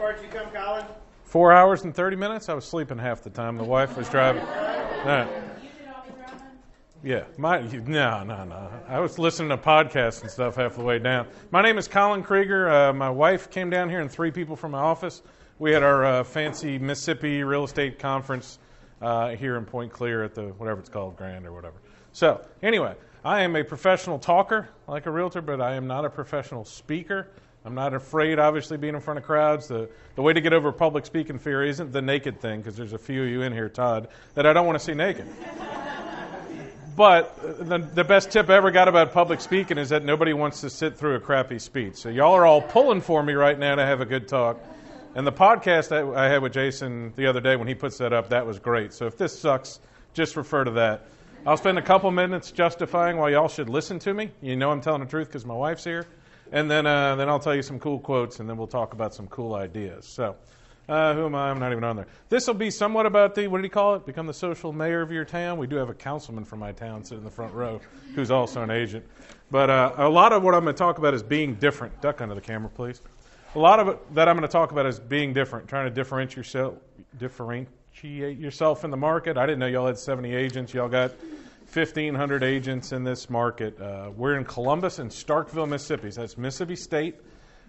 far did you come, Colin? 4 hours and 30 minutes? I was sleeping half the time. The wife was driving. You should all be driving? Yeah. No. I was listening to podcasts and stuff half the way down. My name is Colin Krieger. My wife came down here and 3 people from my office. We had our fancy Mississippi real estate conference here in Point Clear at the, whatever it's called, Grand or whatever. So, anyway, I am a professional talker, like a realtor, but I am not a professional speaker. I'm not afraid, obviously, being in front of crowds. The way to get over public speaking fear isn't the naked thing, because there's a few of you in here, Todd, that I don't want to see naked. But the best tip I ever got about public speaking is that nobody wants to sit through a crappy speech. So y'all are all pulling for me right now to have a good talk. And the podcast that I had with Jason the other day when he puts that up, that was great. So if this sucks, just refer to that. I'll spend a couple minutes justifying why y'all should listen to me. You know I'm telling the truth because my wife's here. And then I'll tell you some cool quotes, and then we'll talk about some cool ideas. So who am I? I'm not even on there. This will be somewhat about the, what did he call it? Become the social mayor of your town. We do have a councilman from my town sitting in the front row who's also an agent. But a lot of what I'm going to talk about is being different. Duck under the camera, please. A lot of it that I'm going to talk about is being different, trying to differentiate yourself in the market. I didn't know y'all had 70 agents. Y'all got 1,500 agents in this market. We're in Columbus and Starkville, Mississippi. So that's Mississippi State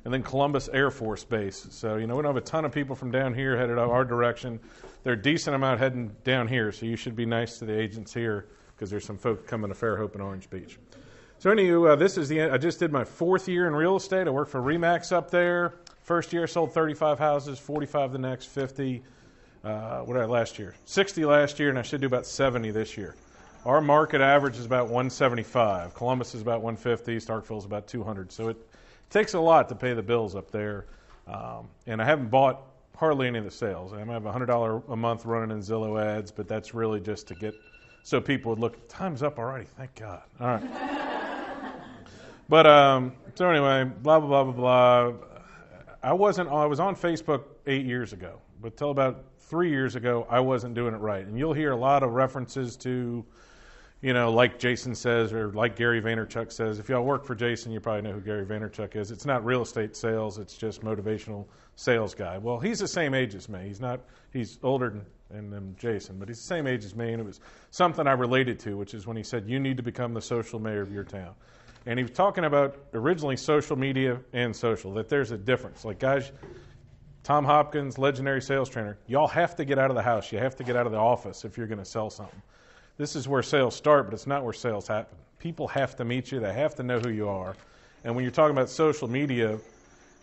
and then Columbus Air Force Base. So, we don't have a ton of people from down here headed our direction. There's a decent amount heading down here, so you should be nice to the agents here because there's some folks coming to Fairhope and Orange Beach. So anyway, this is the end. I just did my 4th year in real estate. I worked for Remax up there. First year, sold 35 houses, 45 the next, 50. What did I last year? 60 last year, and I should do about 70 this year. Our market average is about 175. Columbus is about 150. Starkville is about 200. So it takes a lot to pay the bills up there. And I haven't bought hardly any of the sales. I have $100 a month running in Zillow ads, but that's really just to get so people would look. Time's up already. Thank God. All right. But so anyway, blah blah blah blah blah. I was on Facebook 8 years ago, but till about 3 years ago, I wasn't doing it right. And you'll hear a lot of references to, like Jason says, or like Gary Vaynerchuk says. If y'all work for Jason, you probably know who Gary Vaynerchuk is. It's not real estate sales. It's just motivational sales guy. Well, he's the same age as me. He's older than Jason, but he's the same age as me. And it was something I related to, which is when he said, you need to become the social mayor of your town. And he was talking about originally social media and social, that there's a difference. Like, guys, Tom Hopkins, legendary sales trainer, y'all have to get out of the house. You have to get out of the office if you're going to sell something. This is where sales start, but it's not where sales happen. People have to meet you. They have to know who you are. And when you're talking about social media,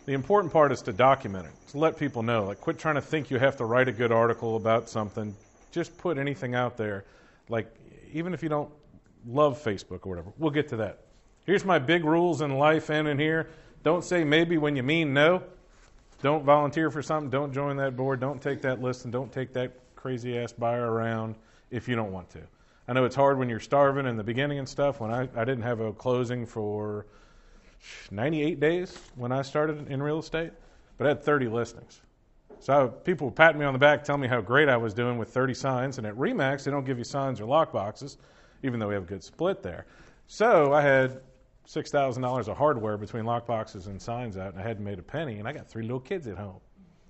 the important part is to document it, to let people know. Like, quit trying to think you have to write a good article about something. Just put anything out there. Like, even if you don't love Facebook or whatever. We'll get to that. Here's my big rules in life and in here. Don't say maybe when you mean no. Don't volunteer for something. Don't join that board. Don't take that list, and don't take that crazy-ass buyer around if you don't want to. I know it's hard when you're starving in the beginning and stuff. When I didn't have a closing for 98 days when I started in real estate, but I had 30 listings. So people would pat me on the back, tell me how great I was doing with 30 signs. And at Remax, they don't give you signs or lock boxes, even though we have a good split there. So I had $6,000 of hardware between lock boxes and signs out, and I hadn't made a penny, and I got 3 little kids at home.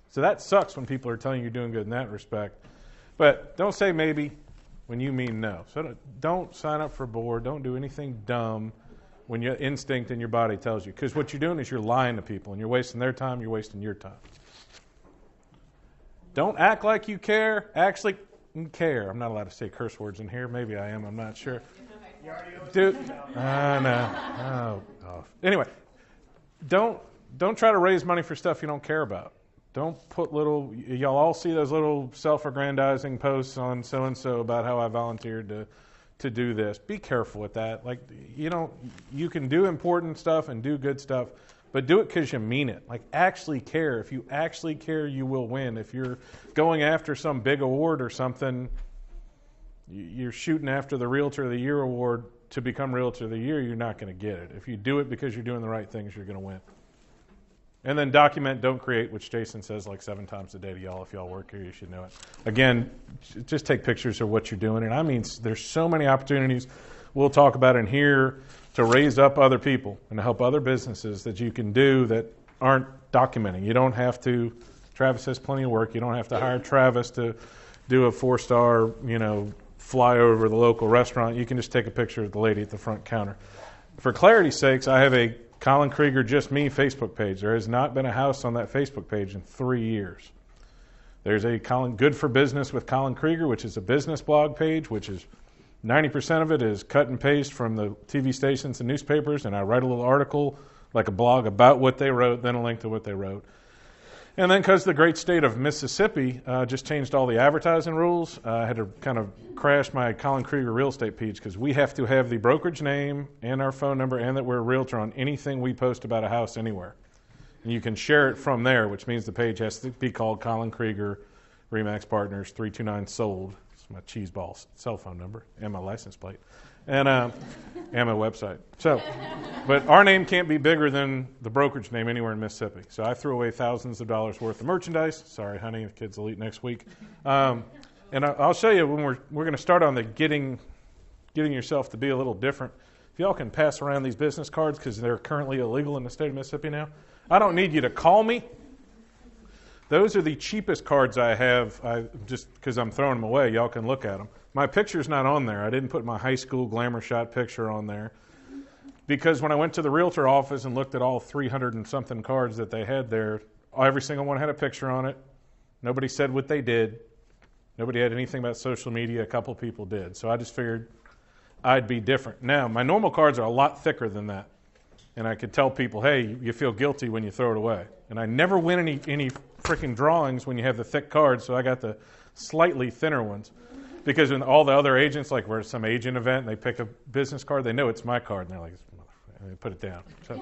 So that sucks when people are telling you you're doing good in that respect. But don't say maybe when you mean no. So don't sign up for a board. Don't do anything dumb when your instinct in your body tells you. Because what you're doing is you're lying to people, and you're wasting their time, you're wasting your time. Don't act like you care. Actually care. I'm not allowed to say curse words in here. Maybe I am. I'm not sure. Dude, no. Oh. Anyway, don't try to raise money for stuff you don't care about. Don't put y'all all see those little self-aggrandizing posts on so-and-so about how I volunteered to do this. Be careful with that. Like, you can do important stuff and do good stuff, but do it because you mean it. Like, actually care. If you actually care, you will win. If you're going after some big award or something, you're shooting after the Realtor of the Year award to become Realtor of the Year, you're not going to get it. If you do it because you're doing the right things, you're going to win. And then document, don't create, which Jason says like 7 times a day to y'all. If y'all work here, you should know it. Again, just take pictures of what you're doing. And I mean, there's so many opportunities we'll talk about in here to raise up other people and to help other businesses that you can do that aren't documenting. You don't have to Travis has plenty of work. You don't have to hire Travis to do a 4-star, fly over the local restaurant. You can just take a picture of the lady at the front counter. For clarity's sakes, I have a Colin Krieger Just Me Facebook page. There has not been a house on that Facebook page in 3 years. There's a Good for Business with Colin Krieger, which is a business blog page, which is 90% of it is cut and paste from the TV stations and newspapers, and I write a little article, like a blog, about what they wrote, then a link to what they wrote. And then because the great state of Mississippi just changed all the advertising rules, I had to kind of crash my Colin Krieger real estate page because we have to have the brokerage name and our phone number and that we're a realtor on anything we post about a house anywhere. And you can share it from there, which means the page has to be called Colin Krieger, Remax Partners, 329 sold. It's my cheeseball cell phone number and my license plate. And my website. So, but our name can't be bigger than the brokerage name anywhere in Mississippi. So I threw away thousands of dollars worth of merchandise. Sorry, honey, the kids will eat next week. And I'll show you when we're going to start on the getting yourself to be a little different. If y'all can pass around these business cards because they're currently illegal in the state of Mississippi now. I don't need you to call me. Those are the cheapest cards I have. Just because I'm throwing them away, y'all can look at them. My picture's not on there. I didn't put my high school glamour shot picture on there because when I went to the realtor office and looked at all 300 and something cards that they had there, every single one had a picture on it. Nobody said what they did. Nobody had anything about social media. A couple people did. So I just figured I'd be different. Now, my normal cards are a lot thicker than that. And I could tell people, hey, you feel guilty when you throw it away. And I never win any freaking drawings when you have the thick cards, so I got the slightly thinner ones. Because when all the other agents, like we're at some agent event, and they pick a business card, they know it's my card, and they're like, and they put it down. So,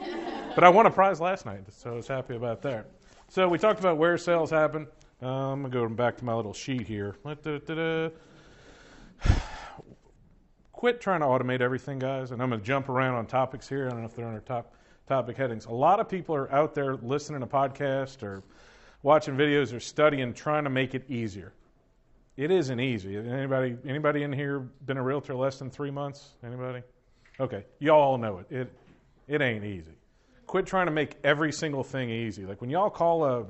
but I won a prize last night, so I was happy about that. So we talked about where sales happen. I'm going to go back to my little sheet here. Quit trying to automate everything, guys. And I'm going to jump around on topics here. I don't know if they're on our top topic headings. A lot of people are out there listening to podcasts or watching videos or studying, trying to make it easier. It isn't easy. Anybody in here been a realtor less than 3 months? Anybody? Okay. Y'all all know it. It ain't easy. Quit trying to make every single thing easy. Like when y'all call a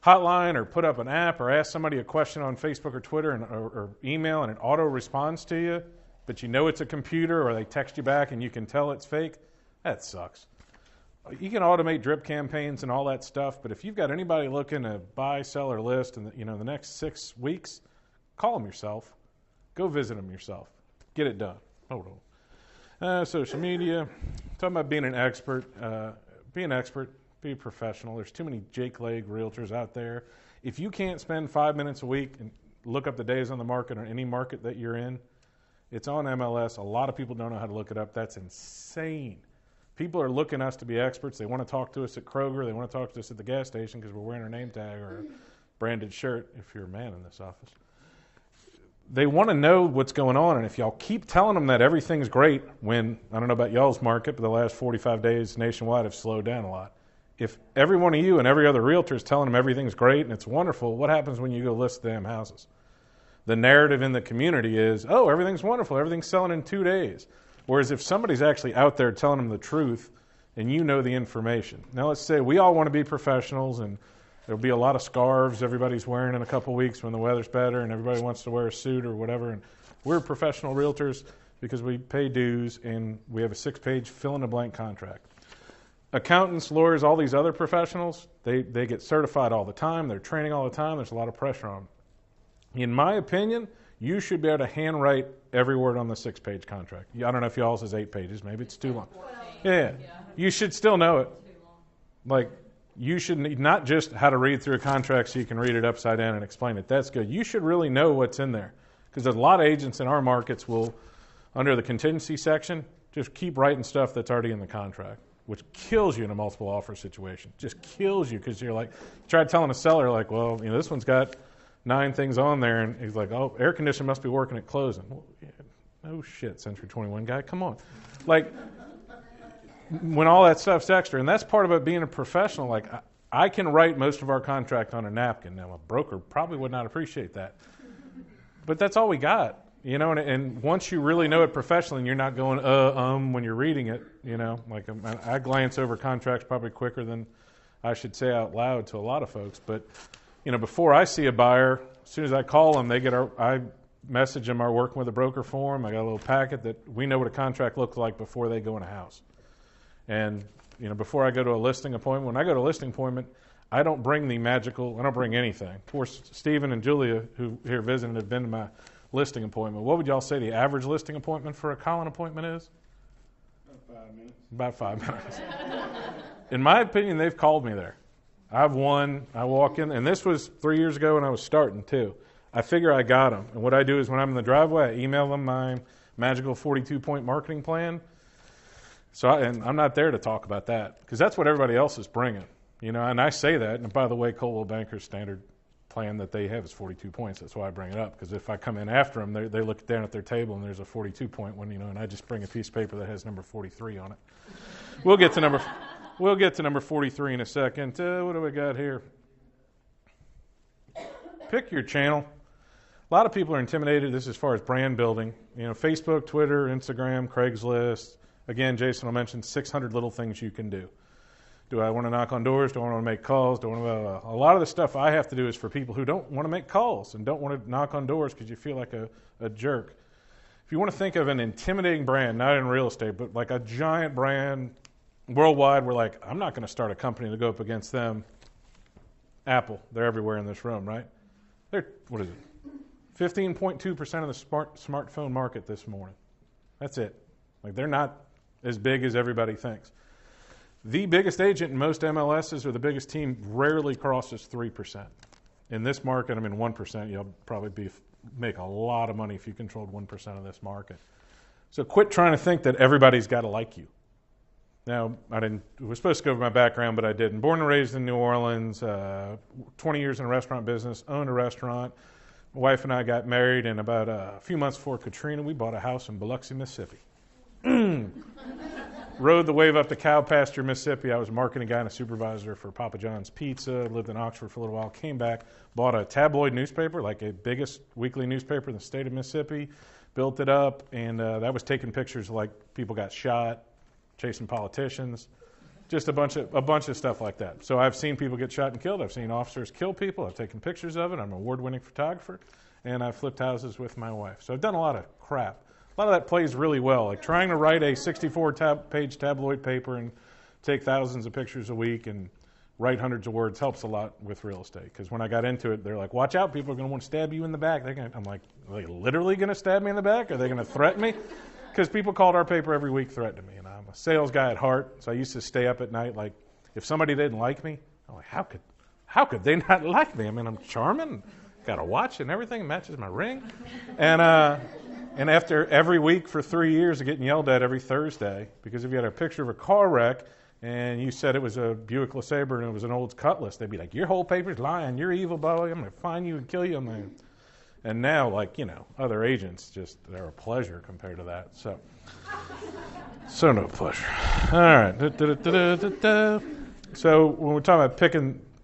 hotline or put up an app or ask somebody a question on Facebook or Twitter or email and it auto responds to you, but you know it's a computer or they text you back and you can tell it's fake, that sucks. You can automate drip campaigns and all that stuff, but if you've got anybody looking to buy, sell, or list in the next 6 weeks, call them yourself. Go visit them yourself. Get it done. Hold on. Social media. Talking about being an expert. Be an expert. Be a professional. There's too many Jake Leg realtors out there. If you can't spend 5 minutes a week and look up the days on the market or any market that you're in, it's on MLS. A lot of people don't know how to look it up. That's insane. People are looking us to be experts. They want to talk to us at Krieger. They want to talk to us at the gas station because we're wearing our name tag or a branded shirt if you're a man in this office. They want to know what's going on, and if y'all keep telling them that everything's great when, I don't know about y'all's market, but the last 45 days nationwide have slowed down a lot. If every one of you and every other realtor is telling them everything's great and it's wonderful, what happens when you go list the damn houses? The narrative in the community is, oh, everything's wonderful, everything's selling in 2 days. Whereas if somebody's actually out there telling them the truth and you know the information. Now let's say we all want to be professionals and there'll be a lot of scarves everybody's wearing in a couple weeks when the weather's better and everybody wants to wear a suit or whatever. And we're professional realtors because we pay dues and we have a 6-page fill-in-the-blank contract. Accountants, lawyers, all these other professionals, they get certified all the time. They're training all the time. There's a lot of pressure on them. In my opinion, you should be able to handwrite every word on the 6-page contract. I don't know if y'all's is 8 pages. Maybe it's too long. Yeah. You should still know it. Like, you should need not just how to read through a contract so you can read it upside down and explain it. That's good. You should really know what's in there. Because a lot of agents in our markets will, under the contingency section, just keep writing stuff that's already in the contract, which kills you in a multiple offer situation. Just kills you because you're like, try telling a seller, like, well, this one's got 9 things on there, and he's like, oh, air conditioning must be working at closing. Well, yeah, no shit, Century 21 guy, come on. Like, when all that stuff's extra, and that's part about being a professional, like, I can write most of our contract on a napkin. Now, a broker probably would not appreciate that. But that's all we got, and once you really know it professionally and you're not going, when you're reading it, like I glance over contracts probably quicker than I should say out loud to a lot of folks, but before I see a buyer, as soon as I call them, I message them our working with a broker form. I got a little packet that we know what a contract looks like before they go in a house. And, before I go to a listing appointment, when I go to a listing appointment, I don't bring anything. Of course, Stephen and Julia, who here visiting, have been to my listing appointment. What would y'all say the average listing appointment for a Colin appointment is? About 5 minutes. In my opinion, they've called me there. I've won. I walk in, and this was 3 years ago when I was starting too. I figure I got them. And what I do is when I'm in the driveway, I email them my magical 42-point marketing plan. And I'm not there to talk about that because that's what everybody else is bringing. And I say that. And by the way, Coldwell Banker's standard plan that they have is 42 points. That's why I bring it up, because if I come in after them, they look down at their table and there's a 42-point one, and I just bring a piece of paper that has number 43 on it. We'll get to number 43 in a second. What do we got here? Pick your channel. A lot of people are intimidated. This is as far as brand building. Facebook, Twitter, Instagram, Craigslist. Again, Jason will mention 600 little things you can do. Do I want to knock on doors? Do I want to make calls? A lot of the stuff I have to do is for people who don't want to make calls and don't want to knock on doors because you feel like a jerk. If you want to think of an intimidating brand, not in real estate, but like a giant brand worldwide, we're like, I'm not going to start a company to go up against them. Apple, they're everywhere in this room, right? They're, 15.2% of the smartphone market this morning. That's it. Like, they're not as big as everybody thinks. The biggest agent in most MLSs or the biggest team rarely crosses 3%. In this market, 1%, you'll probably make a lot of money if you controlled 1% of this market. So quit trying to think that everybody's got to like you. Now, I was supposed to go over my background, but I didn't. Born and raised in New Orleans, 20 years in the restaurant business, owned a restaurant. My wife and I got married, and about a few months before Katrina, we bought a house in Biloxi, Mississippi. Rode the wave up to Cow Pasture, Mississippi. I was a marketing guy and a supervisor for Papa John's Pizza. Lived in Oxford for a little while. Came back, bought a tabloid newspaper, like a biggest weekly newspaper in the state of Mississippi. Built it up, and that was taking pictures of, like, people got shot, chasing politicians, just a bunch of stuff like that. So I've seen people get shot and killed. I've seen officers kill people. I've taken pictures of it. I'm an award-winning photographer, and I've flipped houses with my wife. So I've done a lot of crap. A lot of that plays really well. Like trying to write a 64-page tabloid paper and take thousands of pictures a week and write hundreds of words helps a lot with real estate. Because when I got into it, they're like, watch out, people are going to want to stab you in the back. I'm like, are they literally going to stab me in the back? Are they going to threaten me? Because people called our paper every week threatening me. And I'm a sales guy at heart, so I used to stay up at night. Like, if somebody didn't like me, I'm like, how could they not like me? I'm charming, got a watch and everything, matches my ring. And after every week for 3 years of getting yelled at every Thursday, because if you had a picture of a car wreck and you said it was a Buick LeSabre and it was an old Cutlass, they'd be like, your whole paper's lying, you're evil, boy, I'm going to find you and kill you. And now, like, other agents, they're a pleasure compared to that. So no pleasure. All right. So when we're talking about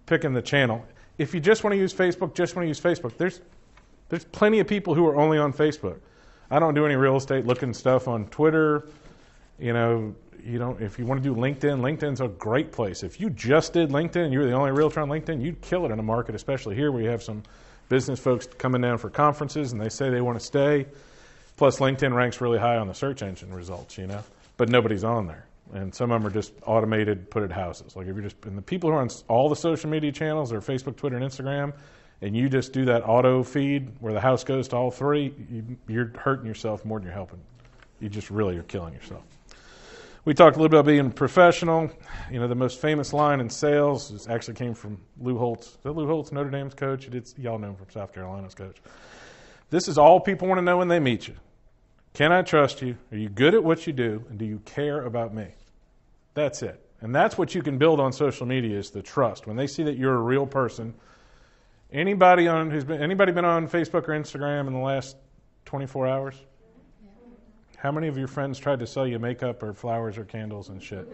picking the channel, if you just want to use Facebook, there's plenty of people who are only on Facebook. I don't do any real estate looking stuff on Twitter. If you want to do LinkedIn, LinkedIn's a great place. If you just did LinkedIn and you were the only realtor on LinkedIn, you'd kill it in a market, especially here where you have some business folks coming down for conferences and they say they want to stay. Plus, LinkedIn ranks really high on the search engine results, but nobody's on there. And some of them are just automated put at houses. Like and the people who are on all the social media channels are Facebook, Twitter, and Instagram, and you just do that auto feed where the house goes to all three, you're hurting yourself more than you're helping. You just really are killing yourself. We talked a little bit about being professional. The most famous line in sales actually came from Lou Holtz. Is that Lou Holtz, Notre Dame's coach? Y'all know him from South Carolina's coach. This is all people want to know when they meet you. Can I trust you? Are you good at what you do? And do you care about me? That's it. And that's what you can build on social media is the trust. When they see that you're a real person. Anybody been on Facebook or Instagram in the last 24 hours? How many of your friends tried to sell you makeup or flowers or candles and shit?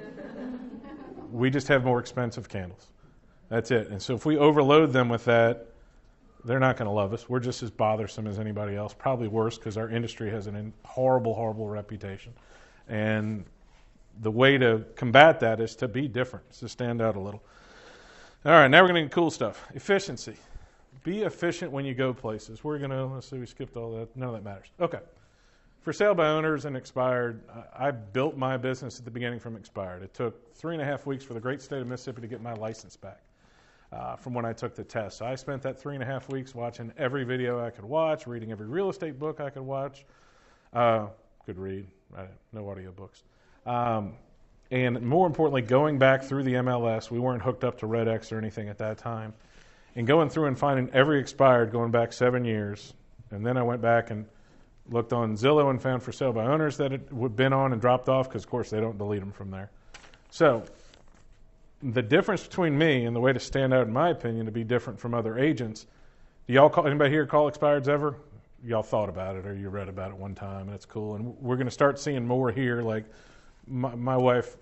We just have more expensive candles. That's it. And so if we overload them with that, they're not going to love us. We're just as bothersome as anybody else, probably worse because our industry has a horrible, horrible reputation. And the way to combat that is to be different, to stand out a little. All right, now we're going to get cool stuff. Efficiency. be efficient when you go places. Let's see, we skipped all that. None of that matters. Okay. For sale by owners and expired, I built my business at the beginning from expired. It took 3.5 weeks for the great state of Mississippi to get my license back from when I took the test. So I spent that 3.5 weeks watching every video I could watch, reading every real estate book I could watch. Could read, no audio books. And more importantly, going back through the MLS. We weren't hooked up to RedX or anything at that time. And going through and finding every expired going back 7 years. And then I went back and looked on Zillow and found for sale by owners that it had been on and dropped off because, of course, they don't delete them from there. So the difference between me and the way to stand out, in my opinion, to be different from other agents, anybody here call expireds ever? Y'all thought about it or you read about it one time, and it's cool. And we're going to start seeing more here. Like my wife,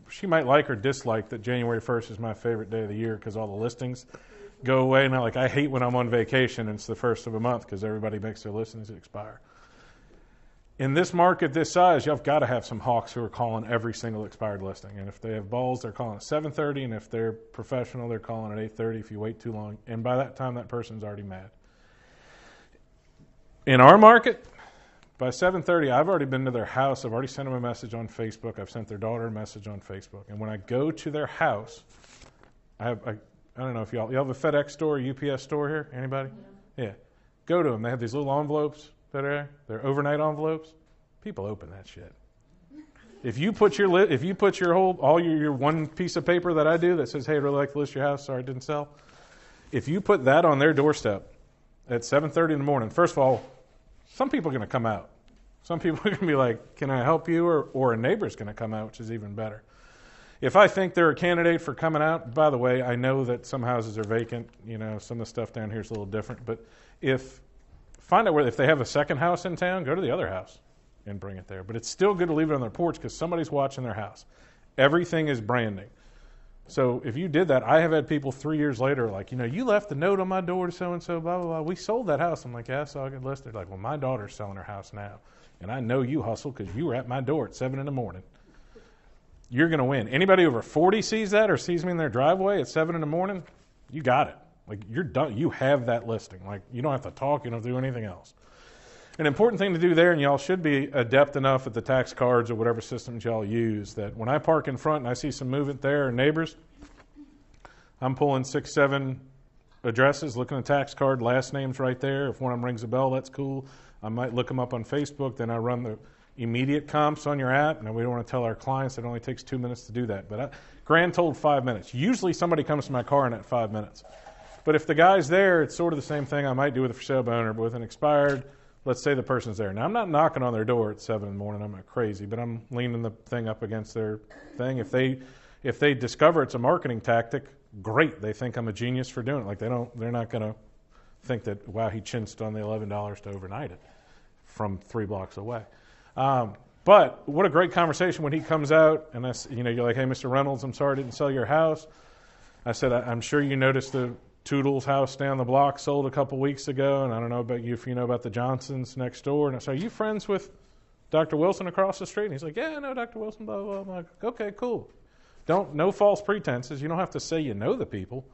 she might like or dislike that January 1st is my favorite day of the year because all the listings go away. And I hate when I'm on vacation and it's the first of a month because everybody makes their listings expire. In this market this size, you've got to have some hawks who are calling every single expired listing. And if they have balls, they're calling at 7:30. And if they're professional, they're calling at 8:30 if you wait too long. And by that time, that person's already mad. In our market, by 7:30, I've already been to their house. I've already sent them a message on Facebook. I've sent their daughter a message on Facebook. And when I go to their house, I don't know if y'all have a FedEx store, UPS store here? Anybody? Yeah. Go to them. They have these little envelopes that are there. They're overnight envelopes. People open that shit. If you put your your one piece of paper that I do that says, "Hey, I'd really like to list your house. Sorry, it didn't sell." If you put that on their doorstep at 7:30 in the morning, first of all, some people are going to come out. Some people are going to be like, "Can I help you?" Or a neighbor's going to come out, which is even better. If I think they're a candidate for coming out, by the way, I know that some houses are vacant. Some of the stuff down here is a little different. But find out if they have a second house in town, go to the other house and bring it there. But it's still good to leave it on their porch because somebody's watching their house. Everything is branding. So if you did that, I have had people 3 years later like, you left a note on my door to so-and-so, blah, blah, blah. We sold that house. I'm like, yeah, I saw it get listed. Like, well, my daughter's selling her house now. And I know you hustle because you were at my door at 7 in the morning. You're going to win. Anybody over 40 sees that or sees me in their driveway at 7 in the morning, you got it. Like, you're done. You have that listing. Like, you don't have to talk. You don't have to do anything else. An important thing to do there, and y'all should be adept enough at the tax cards or whatever systems y'all use, that when I park in front and I see some movement there or neighbors, I'm pulling 6, 7 addresses, looking at the tax card, last name's right there. If one of them rings a bell, that's cool. I might look them up on Facebook. Then I run the immediate comps on your app. Now, we don't want to tell our clients it only takes 2 minutes to do that. But grand total 5 minutes. Usually somebody comes to my car in that 5 minutes. But if the guy's there, it's sort of the same thing I might do with a for sale by owner, but with an expired, let's say the person's there. Now, I'm not knocking on their door at 7 in the morning. I'm not crazy, but I'm leaning the thing up against their thing. If they discover it's a marketing tactic, great. They think I'm a genius for doing it. Like, they're not going to think that, wow, he chinched on the $11 to overnight it from 3 blocks away. But what a great conversation when he comes out and you're like, hey, Mr. Reynolds, I'm sorry I didn't sell your house. I said, I'm sure you noticed the Toodles house down the block sold a couple weeks ago, and I don't know about you if you know about the Johnsons next door. And I said, are you friends with Dr. Wilson across the street? And he's like, yeah, I know Dr. Wilson, blah, blah, blah. I'm like, okay, cool. No false pretenses. You don't have to say you know the people,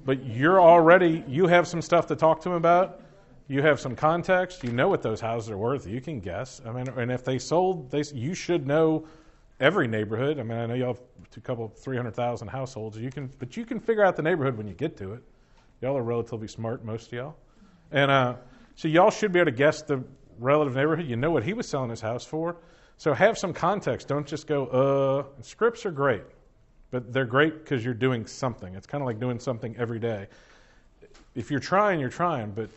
but you have some stuff to talk to them about. You have some context. You know what those houses are worth. You can guess. I mean, and if they sold, you should know every neighborhood. I mean, I know you have 300,000 households. But you can figure out the neighborhood when you get to it. Y'all are relatively smart, most of y'all. And so y'all should be able to guess the relative neighborhood. You know what he was selling his house for. So have some context. Don't just go, Scripts are great, but they're great because you're doing something. It's kind of like doing something every day. If you're trying, you're trying, but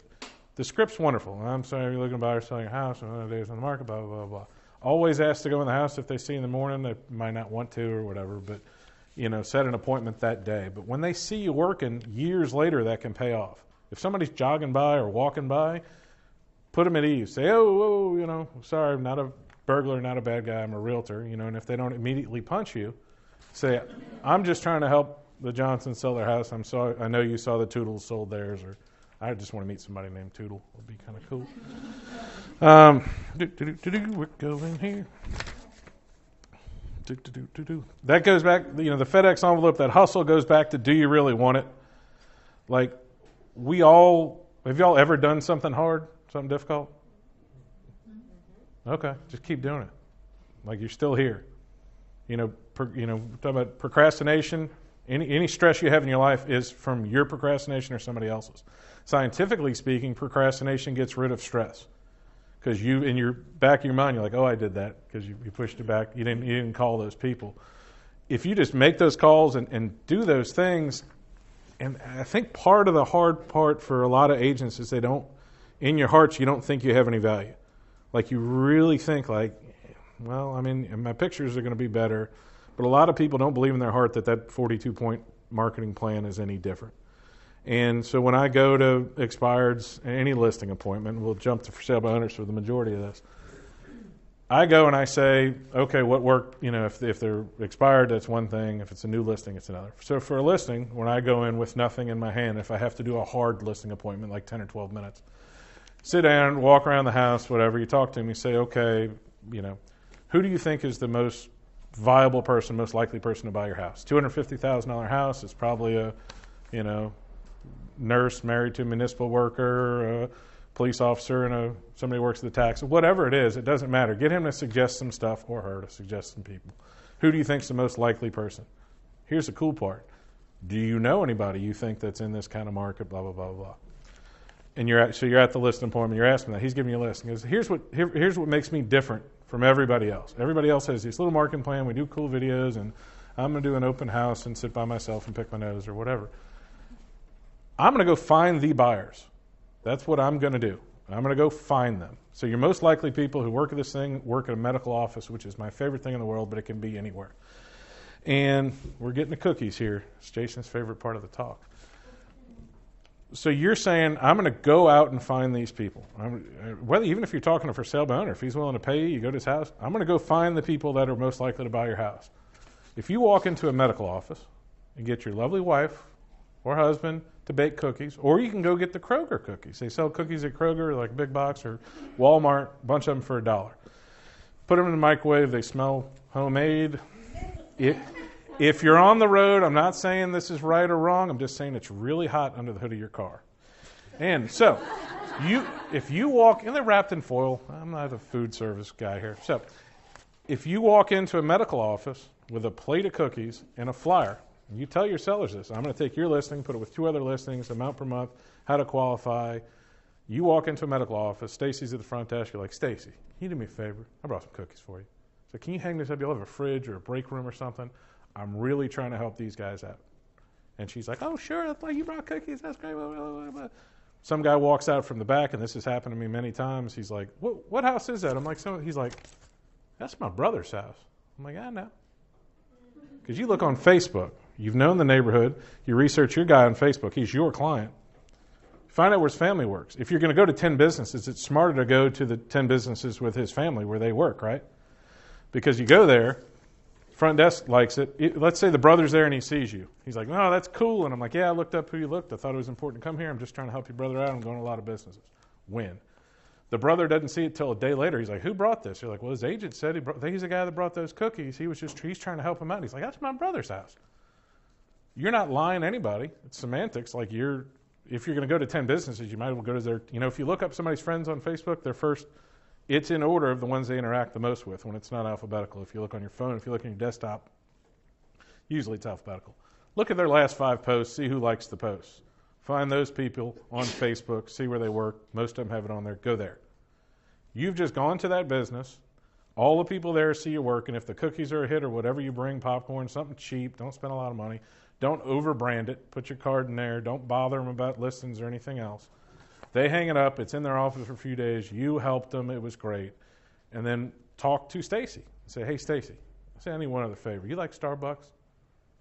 the script's wonderful. I'm sorry, you're looking to buy or selling a house, and other days on the market, blah, blah, blah, blah. Always ask to go in the house if they see in the morning. They might not want to or whatever, but set an appointment that day. But when they see you working, years later, that can pay off. If somebody's jogging by or walking by, put them at ease. Say, sorry, I'm not a burglar, not a bad guy, I'm a realtor. And if they don't immediately punch you, say, I'm just trying to help the Johnsons sell their house. I'm sorry, I know you saw the Toodles sold theirs, or I just want to meet somebody named Tootle. It would be kind of cool. We're going here. That goes back, the FedEx envelope, that hustle goes back to, do you really want it? Like, have y'all ever done something hard, something difficult? Okay, just keep doing it. Like you're still here. Talking about procrastination. Any stress you have in your life is from your procrastination or somebody else's. Scientifically speaking, procrastination gets rid of stress. Because you, in your back of your mind, you're like, oh, I did that because you pushed it back. You didn't call those people. If you just make those calls and do those things, and I think part of the hard part for a lot of agents is in your hearts, you don't think you have any value. Like you really think like, well, I mean, my pictures are going to be better. But a lot of people don't believe in their heart that 42-point marketing plan is any different. And so when I go to expireds, any listing appointment, we'll jump to for sale by owners for the majority of this. I go and I say, okay, what worked? If they're expired, that's one thing. If it's a new listing, it's another. So for a listing, when I go in with nothing in my hand, if I have to do a hard listing appointment, like 10 or 12 minutes, sit down, walk around the house, whatever, you talk to them, you say, okay, who do you think is the most viable person, most likely person to buy your house? $250,000 house is probably a, nurse married to a municipal worker, a police officer, and somebody who works at the tax. Whatever it is, it doesn't matter. Get him to suggest some stuff or her to suggest some people. Who do you think is the most likely person? Here's the cool part. Do you know anybody you think that's in this kind of market, blah, blah, blah, blah. And you're at the listing appointment, you're asking that. He's giving you a list. And he goes, here's what makes me different from everybody else. Everybody else has this little marketing plan. We do cool videos, and I'm going to do an open house and sit by myself and pick my nose or whatever. I'm going to go find the buyers. That's what I'm going to do. I'm going to go find them. So your most likely people who work at this thing work at a medical office, which is my favorite thing in the world, but it can be anywhere. And we're getting the cookies here. It's Jason's favorite part of the talk. So you're saying, I'm going to go out and find these people. Even if you're talking to for sale by owner, if he's willing to pay you go to his house, I'm going to go find the people that are most likely to buy your house. If you walk into a medical office and get your lovely wife or husband to bake cookies, or you can go get the Krieger cookies. They sell cookies at Krieger, like big box, or Walmart, a bunch of them for $1. Put them in the microwave. They smell homemade. If you're on the road, I'm not saying this is right or wrong. I'm just saying it's really hot under the hood of your car. And so, if you walk, and they're wrapped in foil. I'm not a food service guy here. So, if you walk into a medical office with a plate of cookies and a flyer, and you tell your sellers this, I'm going to take your listing, put it with 2 other listings, amount per month, how to qualify. You walk into a medical office, Stacy's at the front desk, you're like, Stacy, can you do me a favor? I brought some cookies for you. So can you hang this up? You'll have a fridge or a break room or something. I'm really trying to help these guys out. And she's like, oh, sure, that's like you brought cookies, that's great. Blah, blah, blah, blah. Some guy walks out from the back, and this has happened to me many times. He's like, what house is that? I'm like, he's like, that's my brother's house. I'm like, I know. Because you look on Facebook, you've known the neighborhood, you research your guy on Facebook, he's your client. Find out where his family works. If you're going to go to 10 businesses, it's smarter to go to the 10 businesses with his family where they work, right? Because you go there, front desk likes it. Let's say the brother's there and he sees you. He's like, no, that's cool. And I'm like, yeah, I looked up who you looked. I thought it was important to come here. I'm just trying to help your brother out. I'm going to a lot of businesses. Win. The brother doesn't see it till a day later. He's like, who brought this? You're like, well, his agent said he's the guy that brought those cookies. He's trying to help him out. He's like, that's my brother's house. You're not lying to anybody. It's semantics. Like if you're going to go to 10 businesses, you might as well go to their, if you look up somebody's friends on Facebook, their first, it's in order of the ones they interact the most with when it's not alphabetical. If you look on your phone, if you look on your desktop, usually it's alphabetical. Look at their last 5 posts, see who likes the posts. Find those people on Facebook, see where they work. Most of them have it on there. Go there. You've just gone to that business. All the people there see your work, and if the cookies are a hit or whatever you bring, popcorn, something cheap, don't spend a lot of money. Don't overbrand it. Put your card in there. Don't bother them about listings or anything else. They hang it up. It's in their office for a few days. You helped them. It was great. And then talk to Stacy. Say, hey, Stacy, say I need one other favor. You like Starbucks?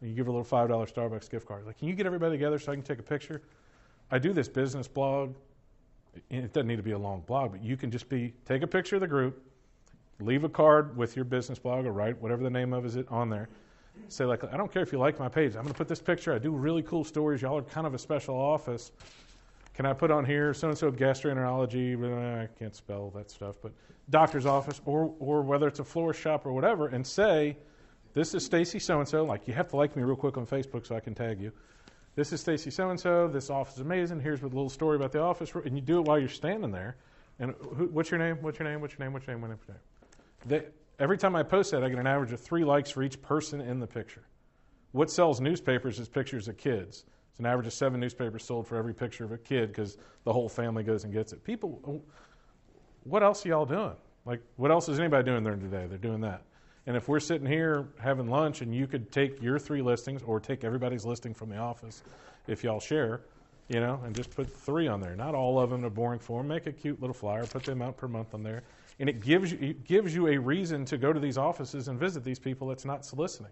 And you give her a little $5 Starbucks gift card. Like, can you get everybody together so I can take a picture? I do this business blog. It doesn't need to be a long blog, but you can just take a picture of the group, leave a card with your business blog or write whatever the name of it on there. Say, like, I don't care if you like my page. I'm going to put this picture. I do really cool stories. Y'all are kind of a special office. Can I put on here so-and-so gastroenterology? I can't spell that stuff, but doctor's office, or whether it's a florist shop or whatever, and say, this is Stacy so-and-so. Like, you have to like me real quick on Facebook so I can tag you. this is Stacy so-and-so, this office is amazing, here's a little story about the office, and you do it while you're standing there. And what's your name? What's your name? What's your name? What's your name? Every time I post that, I get an average of 3 likes for each person in the picture. What sells newspapers is pictures of kids. It's an average of 7 newspapers sold for every picture of a kid because the whole family goes and gets it. People, what else are y'all doing? Like, what else is anybody doing there today? They're doing that. And if we're sitting here having lunch and you could take your 3 listings or take everybody's listing from the office, if y'all share, and just put 3 on there. Not all of them in a boring form. Make a cute little flyer, put the amount per month on there. And it gives you a reason to go to these offices and visit these people that's not soliciting.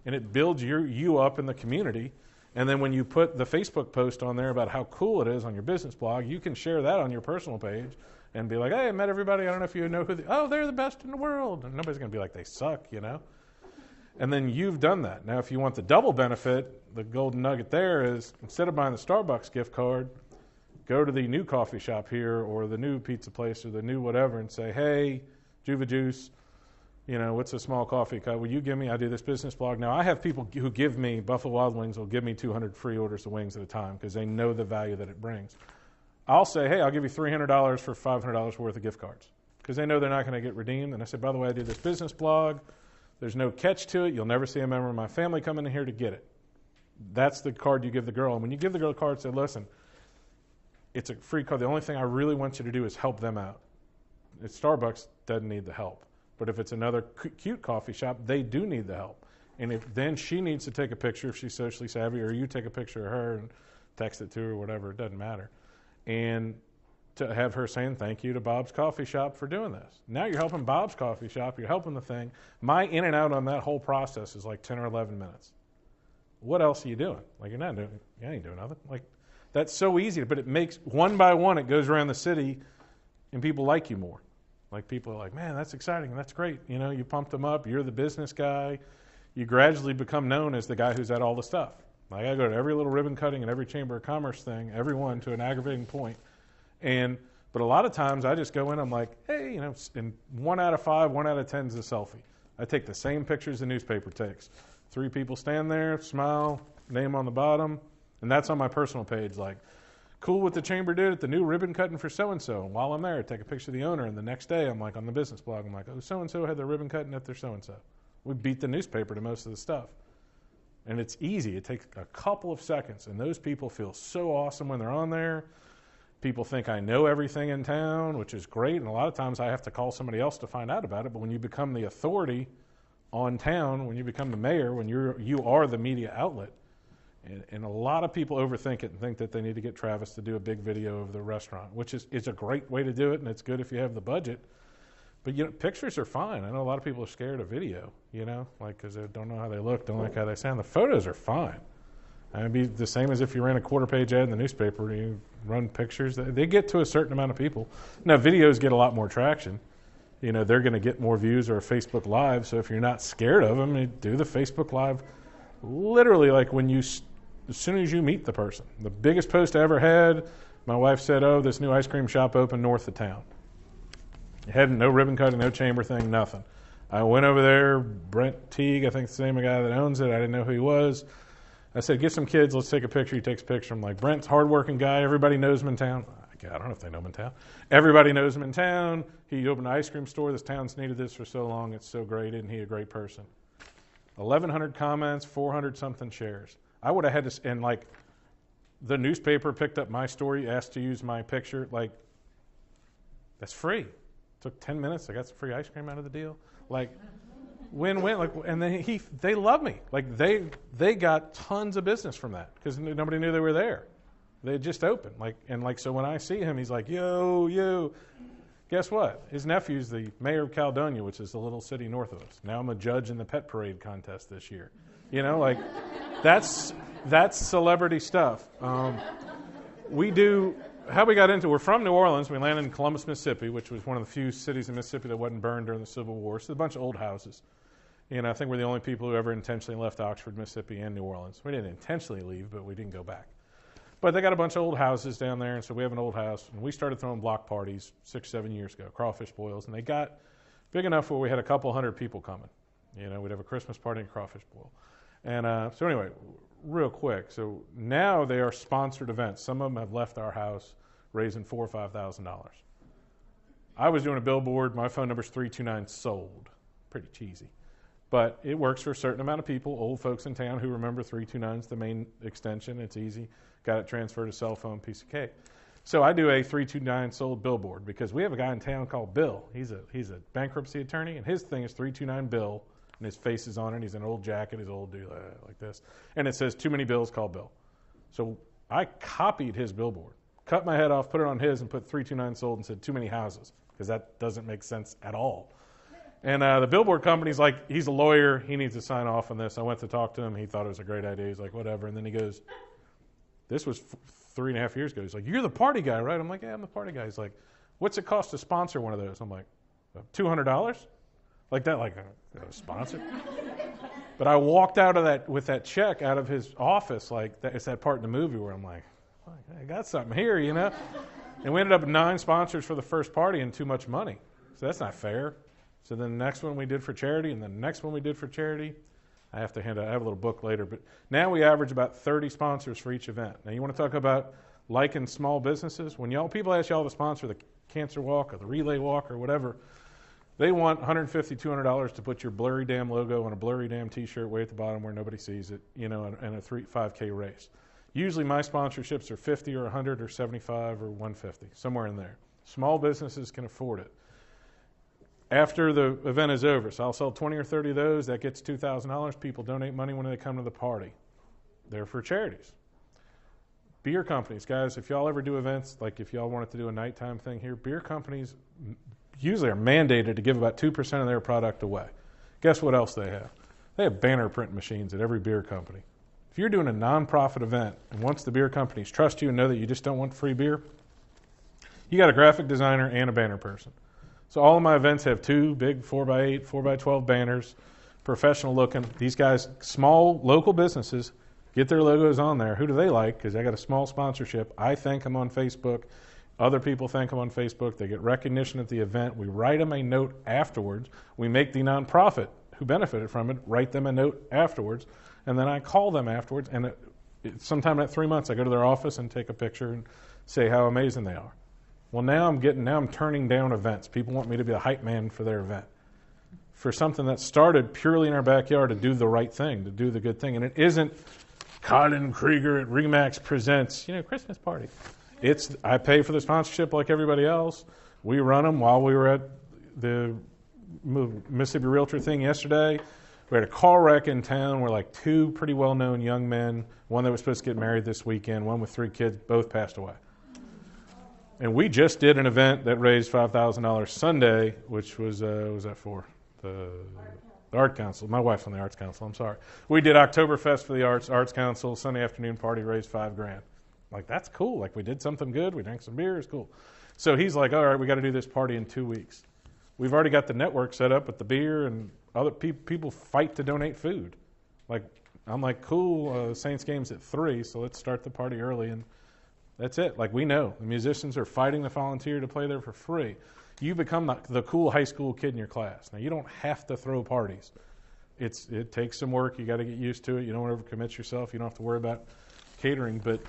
And it builds you up in the community. And then when you put the Facebook post on there about how cool it is on your business blog, you can share that on your personal page and be like, hey, I met everybody. I don't know if you know who they're the best in the world. And nobody's going to be like, they suck, And then you've done that. Now, if you want the double benefit, the golden nugget there is instead of buying the Starbucks gift card, go to the new coffee shop here or the new pizza place or the new whatever and say, hey, Juva Juice, what's a small coffee cup? Will you give me, I do this business blog. Now, I have people who give me, Buffalo Wild Wings will give me 200 free orders of wings at a time because they know the value that it brings. I'll say, hey, I'll give you $300 for $500 worth of gift cards because they know they're not going to get redeemed. And I said, by the way, I do this business blog. There's no catch to it. You'll never see a member of my family coming in here to get it. That's the card you give the girl. And when you give the girl a card, say, listen, it's a free card. The only thing I really want you to do is help them out. Starbucks doesn't need the help. But if it's another cute coffee shop, they do need the help. And then she needs to take a picture if she's socially savvy, or you take a picture of her and text it to her or whatever. It doesn't matter. And to have her saying thank you to Bob's Coffee Shop for doing this. Now you're helping Bob's Coffee Shop. You're helping the thing. My in and out on that whole process is like 10 or 11 minutes. What else are you doing? Like, you ain't doing nothing. Like, that's so easy, but it makes, one by one, it goes around the city, and people like you more. Like, people are like, man, that's exciting, and that's great. You pumped them up. You're the business guy. You gradually become known as the guy who's at all the stuff. Like, I go to every little ribbon cutting and every Chamber of Commerce thing, every one to an aggravating point. But a lot of times, I just go in, I'm like, hey, and 1 out of 5, 1 out of 10 is a selfie. I take the same pictures the newspaper takes. 3 people stand there, smile, name on the bottom. And that's on my personal page, like, cool what the chamber did at the new ribbon cutting for so-and-so. And while I'm there, I take a picture of the owner. And the next day, I'm like, on the business blog, I'm like, oh, so-and-so had their ribbon cutting at their so-and-so. We beat the newspaper to most of the stuff. And it's easy. It takes a couple of seconds. And those people feel so awesome when they're on there. People think I know everything in town, which is great. And a lot of times I have to call somebody else to find out about it. But when you become the authority on town, when you become the mayor, when you are the media outlet, and a lot of people overthink it and think that they need to get Travis to do a big video of the restaurant, which is a great way to do it, and it's good if you have the budget. But, pictures are fine. I know a lot of people are scared of video, because they don't know how they look, don't like how they sound. The photos are fine. It'd be the same as if you ran a quarter-page ad in the newspaper and you run pictures. They get to a certain amount of people. Now, videos get a lot more traction. They're going to get more views or a Facebook Live, so if you're not scared of them, you do the Facebook Live literally like as soon as you meet the person. The biggest post I ever had, my wife said, oh, this new ice cream shop opened north of town. It had no ribbon cutting, no chamber thing, nothing. I went over there, Brent Teague, I think it's the name of the guy that owns it. I didn't know who he was. I said, get some kids, let's take a picture. He takes a picture. I'm like, Brent's a hardworking guy. Everybody knows him in town. I don't know if they know him in town. Everybody knows him in town. He opened an ice cream store. This town's needed this for so long. It's so great. Isn't he a great person? 1,100 comments, 400-something shares. I would have had to, and like the newspaper picked up my story, asked to use my picture. Like, that's free. Took 10 minutes. I got some free ice cream out of the deal. Like, win-win. Like, and they love me. Like, they got tons of business from that because nobody knew they were there. They had just opened. So when I see him, he's like, yo. Guess what? His nephew's the mayor of Caledonia, which is a little city north of us. Now I'm a judge in the pet parade contest this year. That's celebrity stuff. How we got into, we're from New Orleans. We landed in Columbus, Mississippi, which was one of the few cities in Mississippi that wasn't burned during the Civil War. So a bunch of old houses. I think we're the only people who ever intentionally left Oxford, Mississippi, and New Orleans. We didn't intentionally leave, but we didn't go back. But they got a bunch of old houses down there, and so we have an old house. And we started throwing block parties 6-7 years ago, crawfish boils, and they got big enough where we had a couple hundred people coming. We'd have a Christmas party and a crawfish boil. And so anyway, real quick. So now they are sponsored events. Some of them have left our house raising $4,000 or $5,000. I was doing a billboard. My phone number is 329 sold. Pretty cheesy. But it works for a certain amount of people, old folks in town who remember 329 is the main extension. It's easy. Got it transferred to cell phone, piece of cake. So I do a 329 sold billboard because we have a guy in town called Bill. He's a bankruptcy attorney, and his thing is 329 Bill, and his face is on it. He's in an old jacket, his old dude like this. And it says, too many bills, call Bill. So I copied his billboard, cut my head off, put it on his, and put 329 sold and said, too many houses, because that doesn't make sense at all. And the billboard company's like, he's a lawyer. He needs to sign off on this. I went to talk to him. He thought it was a great idea. He's like, whatever. And then he goes, this was 3.5 years ago. He's like, you're the party guy, right? I'm like, yeah, I'm the party guy. He's like, what's it cost to sponsor one of those? I'm like, $200? Like that, like a sponsor? But I walked out of that with that check out of his office. Like, it's that part in the movie where I'm like, I got something here, you know? And we ended up with 9 sponsors for the first party and too much money. So that's not fair. So then the next one we did for charity, and the next one we did for charity. I have a little book later, but now we average about 30 sponsors for each event. Now you want to talk about liking small businesses? When people ask y'all to sponsor the cancer walk or the relay walk or whatever, they want $150, $200 to put your blurry damn logo on a blurry damn T-shirt way at the bottom where nobody sees it, you know, and a 5K race. Usually my sponsorships are 50 or 100 or 75 or 150, somewhere in there. Small businesses can afford it. After the event is over, so I'll sell 20 or 30 of those. That gets $2,000. People donate money when they come to the party. They're for charities. Beer companies, guys, if y'all ever do events, like if y'all wanted to do a nighttime thing here, beer companies usually are mandated to give about 2% of their product away. Guess what else they have? They have banner print machines at every beer company. If you're doing a nonprofit event, and once the beer companies trust you and know that you just don't want free beer, you got a graphic designer and a banner person. So all of my events have 2 big 4x8, 4x12 banners, professional looking. These guys, small local businesses, get their logos on there. Who do they like? Because I got a small sponsorship. I thank them on Facebook. Other people thank them on Facebook. They get recognition at the event. We write them a note afterwards. We make the nonprofit who benefited from it write them a note afterwards. And then I call them afterwards. And sometime in 3 months, I go to their office and take a picture and say how amazing they are. Well, now I'm turning down events. People want me to be a hype man for their event. For something that started purely in our backyard to do the right thing, to do the good thing. And it isn't Colin Krieger at Remax presents, Christmas party. I pay for the sponsorship like everybody else. We run them while we were at the Mississippi Realtor thing yesterday. We had a car wreck in town where 2 pretty well-known young men, one that was supposed to get married this weekend, one with 3 kids, both passed away. And we just did an event that raised $5,000 Sunday, which was that for? The Art Council. My wife's on the Arts Council, I'm sorry. We did Oktoberfest for the Arts Council, Sunday afternoon party, raised $5,000. That's cool. We did something good. We drank some beer. It's cool. So he's like, all right, we got to do this party in 2 weeks. We've already got the network set up with the beer, and other people fight to donate food. I'm like, cool, Saints game's at 3, so let's start the party early, and that's it. We know. The musicians are fighting to volunteer to play there for free. You become the cool high school kid in your class. Now, you don't have to throw parties. It takes some work. You got to get used to it. You don't want to overcommit yourself. You don't have to worry about catering. But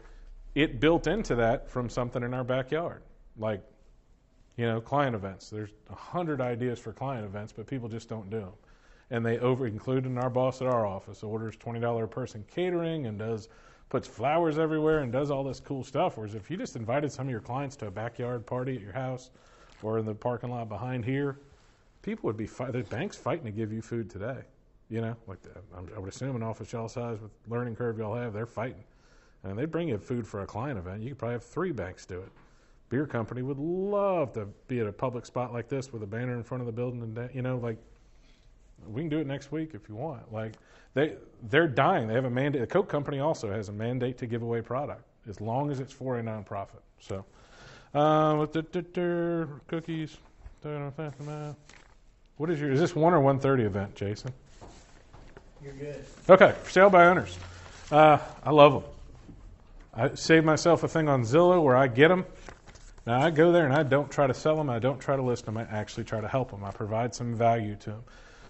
it built into that from something in our backyard. Client events. There's 100 ideas for client events, but people just don't do them. And they including our boss at our office, orders $20 a person catering and puts flowers everywhere and does all this cool stuff. Whereas if you just invited some of your clients to a backyard party at your house or in the parking lot behind here, people would be the bank's fighting to give you food today. I would assume an office y'all size with learning curve y'all have, they're fighting. And they bring you food for a client event. You could probably have 3 banks do it. Beer company would love to be at a public spot like this with a banner in front of the building and we can do it next week if you want. They're dying. They have a mandate. The Coke company also has a mandate to give away product as long as it's for a nonprofit. So, cookies. What is this 1 or 1:30 event, Jason? You're good. Okay, for sale by owners. I love them. I saved myself a thing on Zillow where I get them. Now, I go there and I don't try to sell them. I don't try to list them. I actually try to help them. I provide some value to them.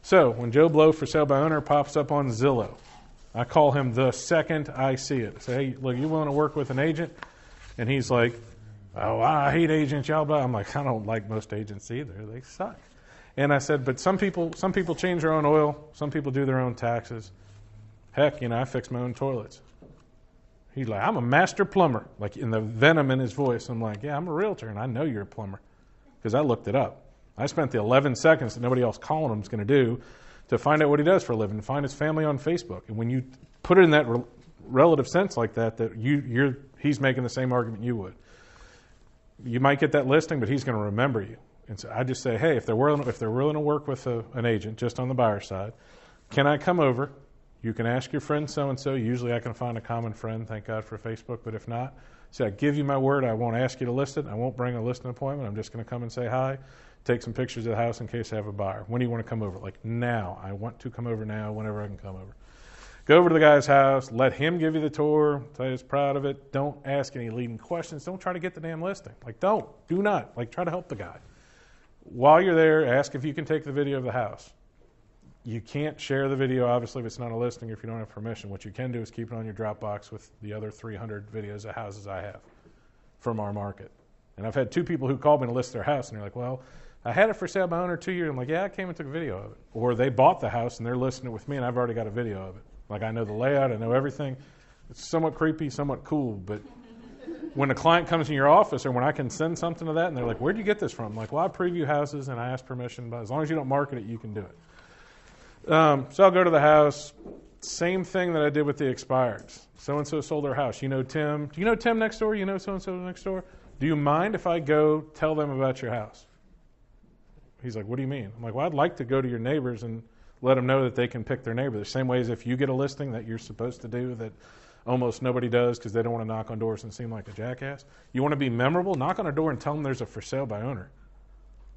So when Joe Blow for sale by owner pops up on Zillow, I call him the second I see it. I say, hey, look, you want to work with an agent? And he's like, oh, I hate agents, y'all. But I'm like, I don't like most agents either. They suck. And I said, but some people change their own oil. Some people do their own taxes. Heck, I fix my own toilets. He's like, I'm a master plumber. Like, in the venom in his voice, I'm like, yeah, I'm a realtor, and I know you're a plumber because I looked it up. I spent the 11 seconds that nobody else calling him is going to do to find out what he does for a living, and find his family on Facebook. And when you put it in that relative sense like that he's making the same argument you would. You might get that listing, but he's going to remember you. And so I just say, hey, if they're willing to work with an agent just on the buyer side, can I come over? You can ask your friend so-and-so. Usually I can find a common friend, thank God for Facebook. But if not, say, I give you my word, I won't ask you to list it. I won't bring a listing appointment. I'm just going to come and say hi, take some pictures of the house in case I have a buyer. When do you want to come over? Like, now. I want to come over now, whenever I can come over. Go over to the guy's house. Let him give you the tour. Tell you he's proud of it. Don't ask any leading questions. Don't try to get the damn listing. Like, do not. Like, try to help the guy. While you're there, ask if you can take the video of the house. You can't share the video, obviously, if it's not a listing, if you don't have permission. What you can do is keep it on your Dropbox with the other 300 videos of houses I have from our market. And I've had 2 people who called me to list their house, and they're like, well, I had it for sale by owner 2 years. I'm like, yeah, I came and took a video of it. Or they bought the house, and they're listing it with me, and I've already got a video of it. Like, I know the layout, I know everything. It's somewhat creepy, somewhat cool, but when a client comes in your office, or when I can send something to that, and they're like, where'd you get this from? I'm like, well, I preview houses, and I ask permission, but as long as you don't market it, you can do it. So I'll go to the house. Same thing that I did with the expireds. So-and-so sold their house. You know Tim. Do you know Tim next door? You know so-and-so next door? Do you mind if I go tell them about your house? He's like, what do you mean? I'm like, well, I'd like to go to your neighbors and let them know that they can pick their neighbor. The same way as if you get a listing that you're supposed to do that almost nobody does because they don't want to knock on doors and seem like a jackass. You want to be memorable? Knock on a door and tell them there's a for sale by owner.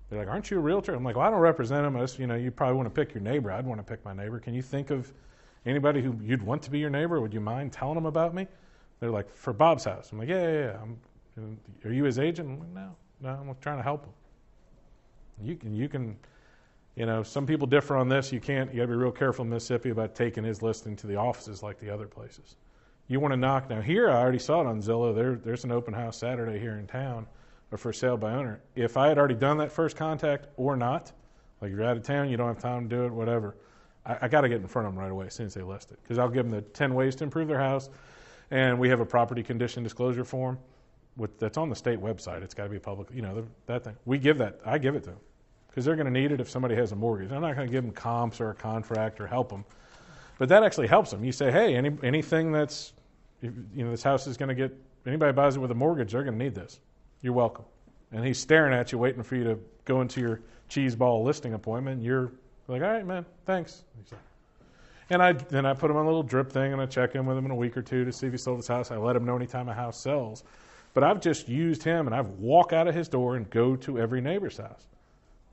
They're like, aren't you a realtor? I'm like, well, I don't represent them. You probably want to pick your neighbor. I'd want to pick my neighbor. Can you think of anybody who you'd want to be your neighbor? Would you mind telling them about me? They're like, for Bob's house. I'm like, yeah. Are you his agent? I'm like, no, I'm trying to help him. You can, some people differ on this. You got to be real careful in Mississippi about taking his listing to the offices like the other places. You want to knock. Now here, I already saw it on Zillow. There's an open house Saturday here in town. Or for sale by owner. If I had already done that first contact or not, like you're out of town, you don't have time to do it, whatever, I got to get in front of them right away as soon as they list it. Because I'll give them the 10 ways to improve their house, and we have a property condition disclosure form that's on the state website. It's got to be public, that thing. I give it to them because they're going to need it if somebody has a mortgage. I'm not going to give them comps or a contract or help them. But that actually helps them. You say, hey, anything that's, this house is going to get, anybody buys it with a mortgage, they're going to need this. You're welcome. And he's staring at you, waiting for you to go into your cheese ball listing appointment. And you're like, all right, man, thanks. And I put him on a little drip thing, and I check in with him in a week or 2 to see if he sold his house. I let him know anytime a house sells. But I've just used him, and I've walk out of his door and go to every neighbor's house.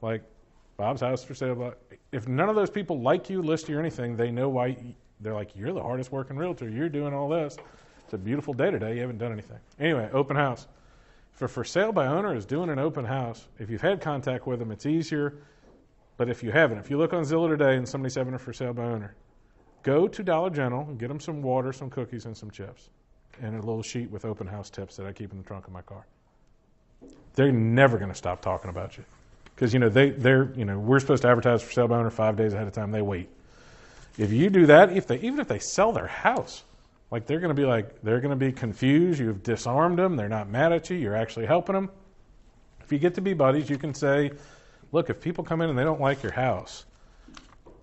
Like, Bob's house for sale. If none of those people like you, list you, or anything, they know why. They're like, you're the hardest working realtor. You're doing all this. It's a beautiful day today. You haven't done anything. Anyway, open house. For sale by owner is doing an open house. If you've had contact with them, it's easier. But if you haven't, if you look on Zillow today and somebody's having a for sale by owner, go to Dollar General and get them some water, some cookies, and some chips, and a little sheet with open house tips that I keep in the trunk of my car. They're never going to stop talking about you because we're supposed to advertise for sale by owner 5 days ahead of time. They wait. If you do that, even if they sell their house. Like they're going to be confused. You've disarmed them. They're not mad at you. You're actually helping them. If you get to be buddies, you can say, look, if people come in and they don't like your house,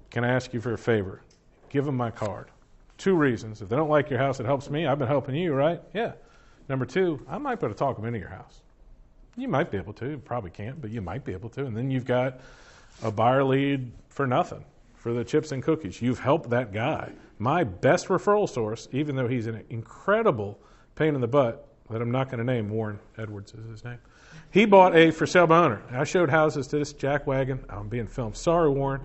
can I ask you for a favor? Give them my card. 2 reasons. If they don't like your house, it helps me. I've been helping you, right? Yeah. Number 2, I might be able to talk them into your house. You might be able to. You probably can't, but you might be able to. And then you've got a buyer lead for nothing, for the chips and cookies. You've helped that guy. My best referral source, even though he's an incredible pain in the butt, that I'm not going to name, Warren Edwards is his name. He bought a for sale by owner. I showed houses to this jackwagon. I'm being filmed. Sorry, Warren.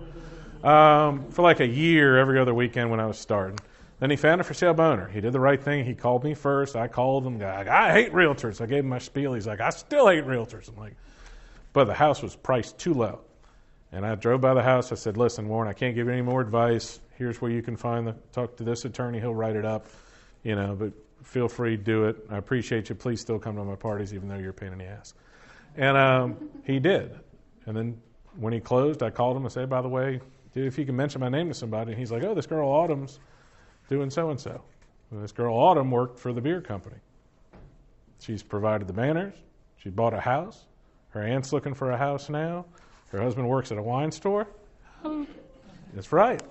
For like a year, every other weekend when I was starting. Then he found a for sale by owner. He did the right thing. He called me first. I called him. I hate realtors. I gave him my spiel. He's like, I still hate realtors. I'm like, but the house was priced too low. And I drove by the house. I said, listen, Warren, I can't give you any more advice. Here's where you can talk to this attorney. He'll write it up, but feel free to do it. I appreciate you. Please still come to my parties, even though you're a pain in the ass. And he did. And then when he closed, I called him and said, by the way, dude, if you can mention my name to somebody. And he's like, oh, this girl Autumn's doing so-and-so. And this girl Autumn worked for the beer company. She's provided the banners. She bought a house. Her aunt's looking for a house now. Her husband works at a wine store. That's right.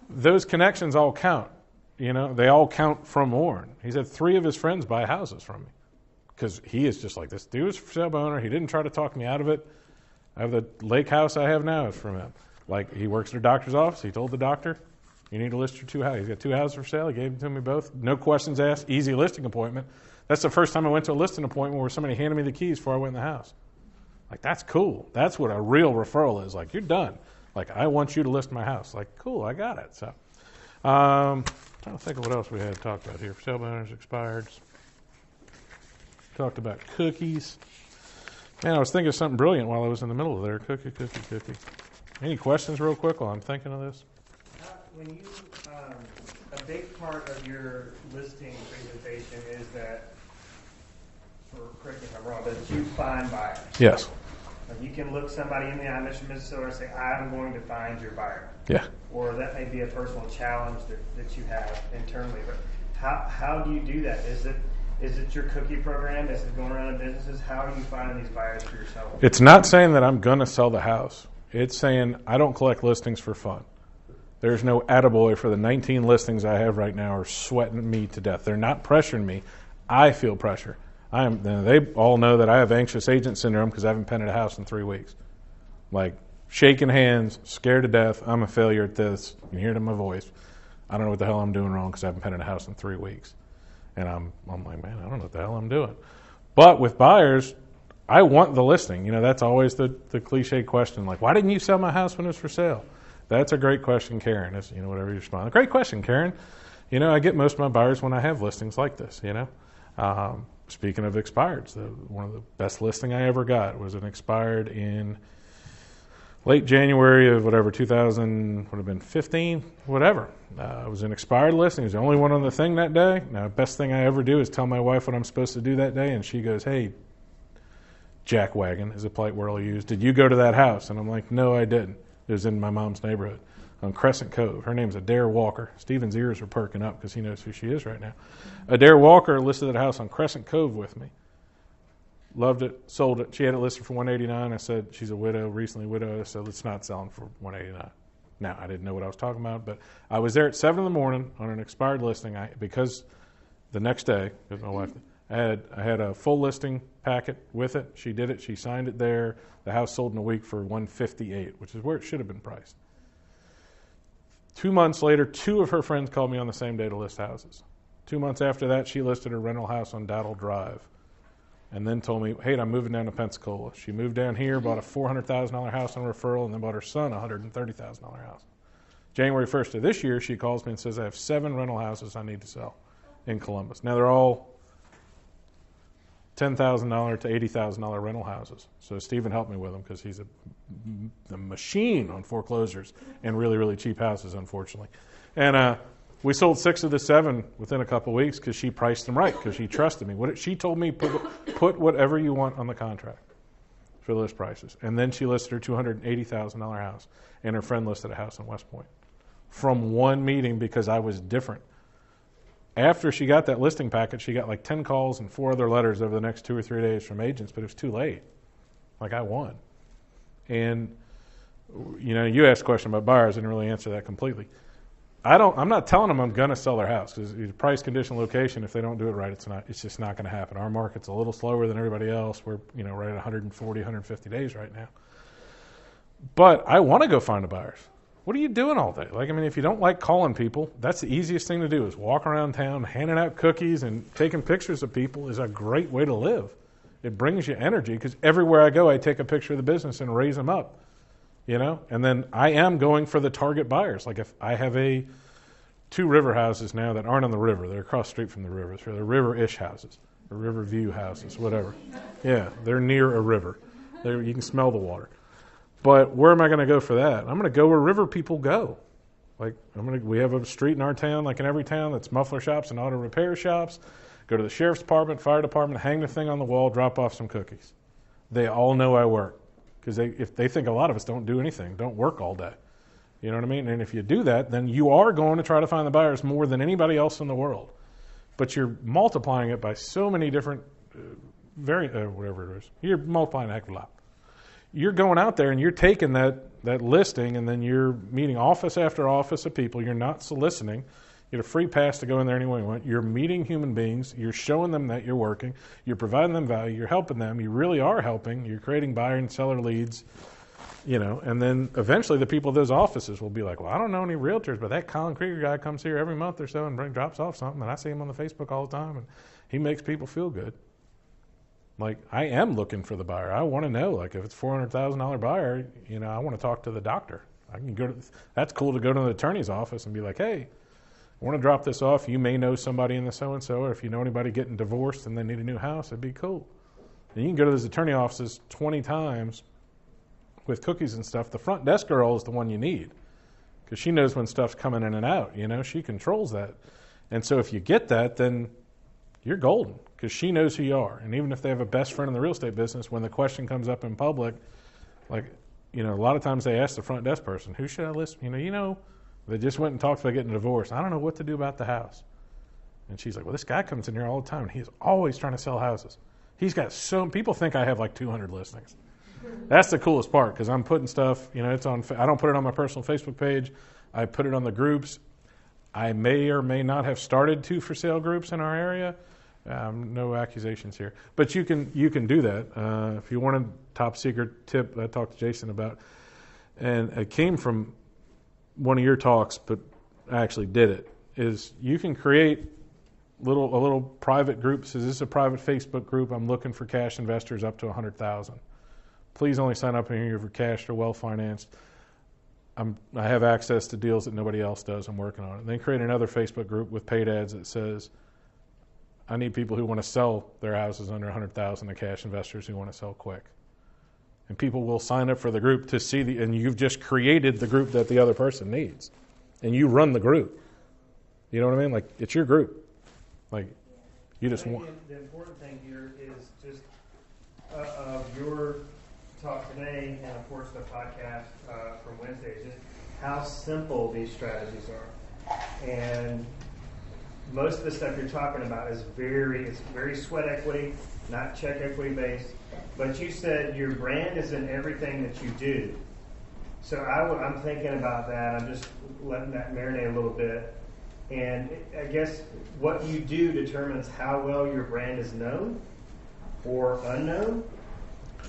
Those connections all count. They all count from Warren. He's had 3 of his friends buy houses from me because he is just like, this dude is for sale owner. He didn't try to talk me out of it. I have the lake house I have now is from him. Like, he works at a doctor's office. He told the doctor, you need to list your 2 houses. He's got 2 houses for sale. He gave them to me both. No questions asked. Easy listing appointment. That's the first time I went to a listing appointment where somebody handed me the keys before I went in the house. Like, that's cool. That's what a real referral is. Like, you're done. Like, I want you to list my house. Like, cool, I got it. So, trying to think of what else we had to talk about here. For sale by owners, expired. Talked about cookies. Man, I was thinking of something brilliant while I was in the middle of there. Cookie. Any questions real quick while I'm thinking of this? When you, a big part of your listing presentation is that, correct me if I'm wrong, but you find buyers. Yes. You can look somebody in the eye, Mr. and Mrs. Silver, and say, I'm going to find your buyer. Yeah. Or that may be a personal challenge that you have internally. But how do you do that? Is it your cookie program? Is it going around in businesses? How are you finding these buyers for yourself? It's not saying that I'm going to sell the house. It's saying I don't collect listings for fun. There's no attaboy for the 19 listings I have right now are sweating me to death. They're not pressuring me. I feel pressure. They all know that I have anxious agent syndrome because I haven't painted a house in 3 weeks. Like, shaking hands, scared to death. I'm a failure at this. You can hear it in my voice. I don't know what the hell I'm doing wrong because I haven't painted a house in 3 weeks. And I'm like, man, I don't know what the hell I'm doing. But with buyers, I want the listing. That's always the cliche question. Like, why didn't you sell my house when it was for sale? That's a great question, Karen. It's, whatever you respond. Great question, Karen. I get most of my buyers when I have listings like this, Speaking of expireds, one of the best listing I ever got was an expired in late January of 2000, would have been 15, whatever. It was an expired listing. It was the only one on the thing that day. Now, the best thing I ever do is tell my wife what I'm supposed to do that day, and she goes, hey, jackwagon is a polite word I'll use. Did you go to that house? And I'm like, no, I didn't. It was in my mom's neighborhood on Crescent Cove. Her name's Adair Walker. Steven's ears are perking up because he knows who she is right now. Adair Walker listed that house on Crescent Cove with me. Loved it, sold it. She had it listed for $189. I said, she's a widow, recently widowed. I said, it's not selling for $189. Now, I didn't know what I was talking about, but I was there at 7 in the morning on an expired listing because the next day, because my wife, I had a full listing packet with it. She did it. She signed it there. The house sold in a week for $158, which is where it should have been priced. 2 months later, 2 of her friends called me on the same day to list houses. 2 months after that, she listed her rental house on Daddle Drive and then told me, hey, I'm moving down to Pensacola. She moved down here, bought a $400,000 house on referral, and then bought her son a $130,000 house. January 1st of this year, she calls me and says, I have 7 rental houses I need to sell in Columbus. Now, they're all $10,000 to $80,000 rental houses. So Stephen helped me with them because he's a machine on foreclosures and really, really cheap houses, unfortunately. And we sold 6 of the 7 within a couple of weeks because she priced them right because she trusted me. She told me, put whatever you want on the contract for those prices. And then she listed her $280,000 house, and her friend listed a house in West Point from one meeting because I was different. After she got that listing packet, she got like 10 calls and 4 other letters over the next 2 or 3 days from agents, but it was too late. Like, I won. And, you asked a question about buyers. I didn't really answer that completely. I'm not telling them I'm going to sell their house because price, condition, location, if they don't do it right, it's just not going to happen. Our market's a little slower than everybody else. We're, right at 140, 150 days right now. But I want to go find the buyers. What are you doing all day? If you don't like calling people, that's the easiest thing to do is walk around town, handing out cookies and taking pictures of people is a great way to live. It brings you energy because everywhere I go, I take a picture of the business and raise them up, And then I am going for the target buyers. Like if I have 2 river houses now that aren't on the river. They're across the street from the river. So they're river-ish houses or river view houses, whatever. Yeah, they're near a river. You can smell the water. But where am I going to go for that? I'm going to go where river people go. Like we have a street in our town, like in every town, that's muffler shops and auto repair shops. Go to the sheriff's department, fire department, hang the thing on the wall, drop off some cookies. They all know I work because if they think a lot of us don't do anything, don't work all day. You know what I mean? And if you do that, then you are going to try to find the buyers more than anybody else in the world. But you're multiplying it by so many different, whatever it is. You're multiplying a heck of a lot. You're going out there and you're taking that listing, and then you're meeting office after office of people. You're not soliciting. You get a free pass to go in there any way you want. You're meeting human beings. You're showing them that you're working. You're providing them value. You're helping them. You really are helping. You're creating buyer and seller leads. And then eventually the people at those offices will be like, well, I don't know any realtors, but that Colin Krieger guy comes here every month or so and drops off something, and I see him on the Facebook all the time, and he makes people feel good. Like, I am looking for the buyer. I want to know, like, if it's $400,000 buyer, I want to talk to the doctor. I can go to, that's cool to go to the attorney's office and be like, hey, I want to drop this off. You may know somebody in the so-and-so, or if you know anybody getting divorced and they need a new house, it'd be cool. And you can go to those attorney offices 20 times with cookies and stuff. The front desk girl is the one you need because she knows when stuff's coming in and out. She controls that. And so if you get that, then you're golden because she knows who you are. And even if they have a best friend in the real estate business, when the question comes up in public, like, a lot of times they ask the front desk person, who should I list? They just went and talked about getting a divorce. I don't know what to do about the house. And she's like, well, this guy comes in here all the time, and he's always trying to sell houses. He's got people think I have like 200 listings. That's the coolest part because I'm putting stuff, it's on, I don't put it on my personal Facebook page. I put it on the groups. I may or may not have started 2 for sale groups in our area. No accusations here, but you can do that. If you want a top secret tip I talked to Jason about, and it came from one of your talks, but I actually did it, is you can create a little private group. Says this is a private Facebook group. I'm looking for cash investors up to 100,000. Please only sign up in here for cash or well financed. I have access to deals that nobody else does. I'm working on it. And then create another Facebook group with paid ads that says, I need people who want to sell their houses under 100,000 to cash investors who want to sell quick. And people will sign up for the group to see and you've just created the group that the other person needs. And you run the group. You know what I mean? Like, it's your group. Like, you just want. The important thing here is just of your talk today, and of course the podcast from Wednesday, is just how simple these strategies are. And most of the stuff you're talking about is very sweat equity, not check equity based. But you said your brand is in everything that you do. So I'm thinking about that. I'm just letting that marinate a little bit. And I guess what you do determines how well your brand is known or unknown.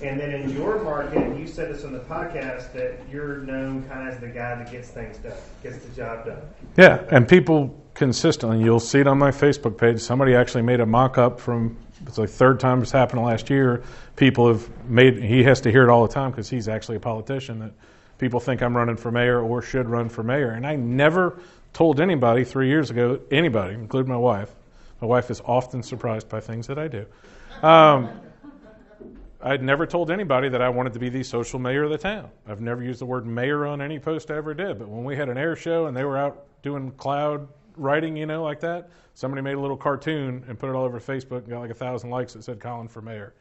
And then in your market, you said this on the podcast, that you're known kind of as the guy that gets things done, gets the job done. Yeah, and people consistently, you'll see it on my Facebook page, somebody actually made a mock-up from, it's like third time it's happened last year. People have made, he has to hear it all the time because he's actually a politician, that people think I'm running for mayor or should run for mayor. And I never told anybody 3 years ago, anybody, including my wife. My wife is often surprised by things that I do. I'd never told anybody that I wanted to be the social mayor of the town. I've never used the word mayor on any post I ever did. But when we had an air show and they were out doing cloud writing, like that, somebody made a little cartoon and put it all over Facebook and got like 1,000 likes that said Colin for mayor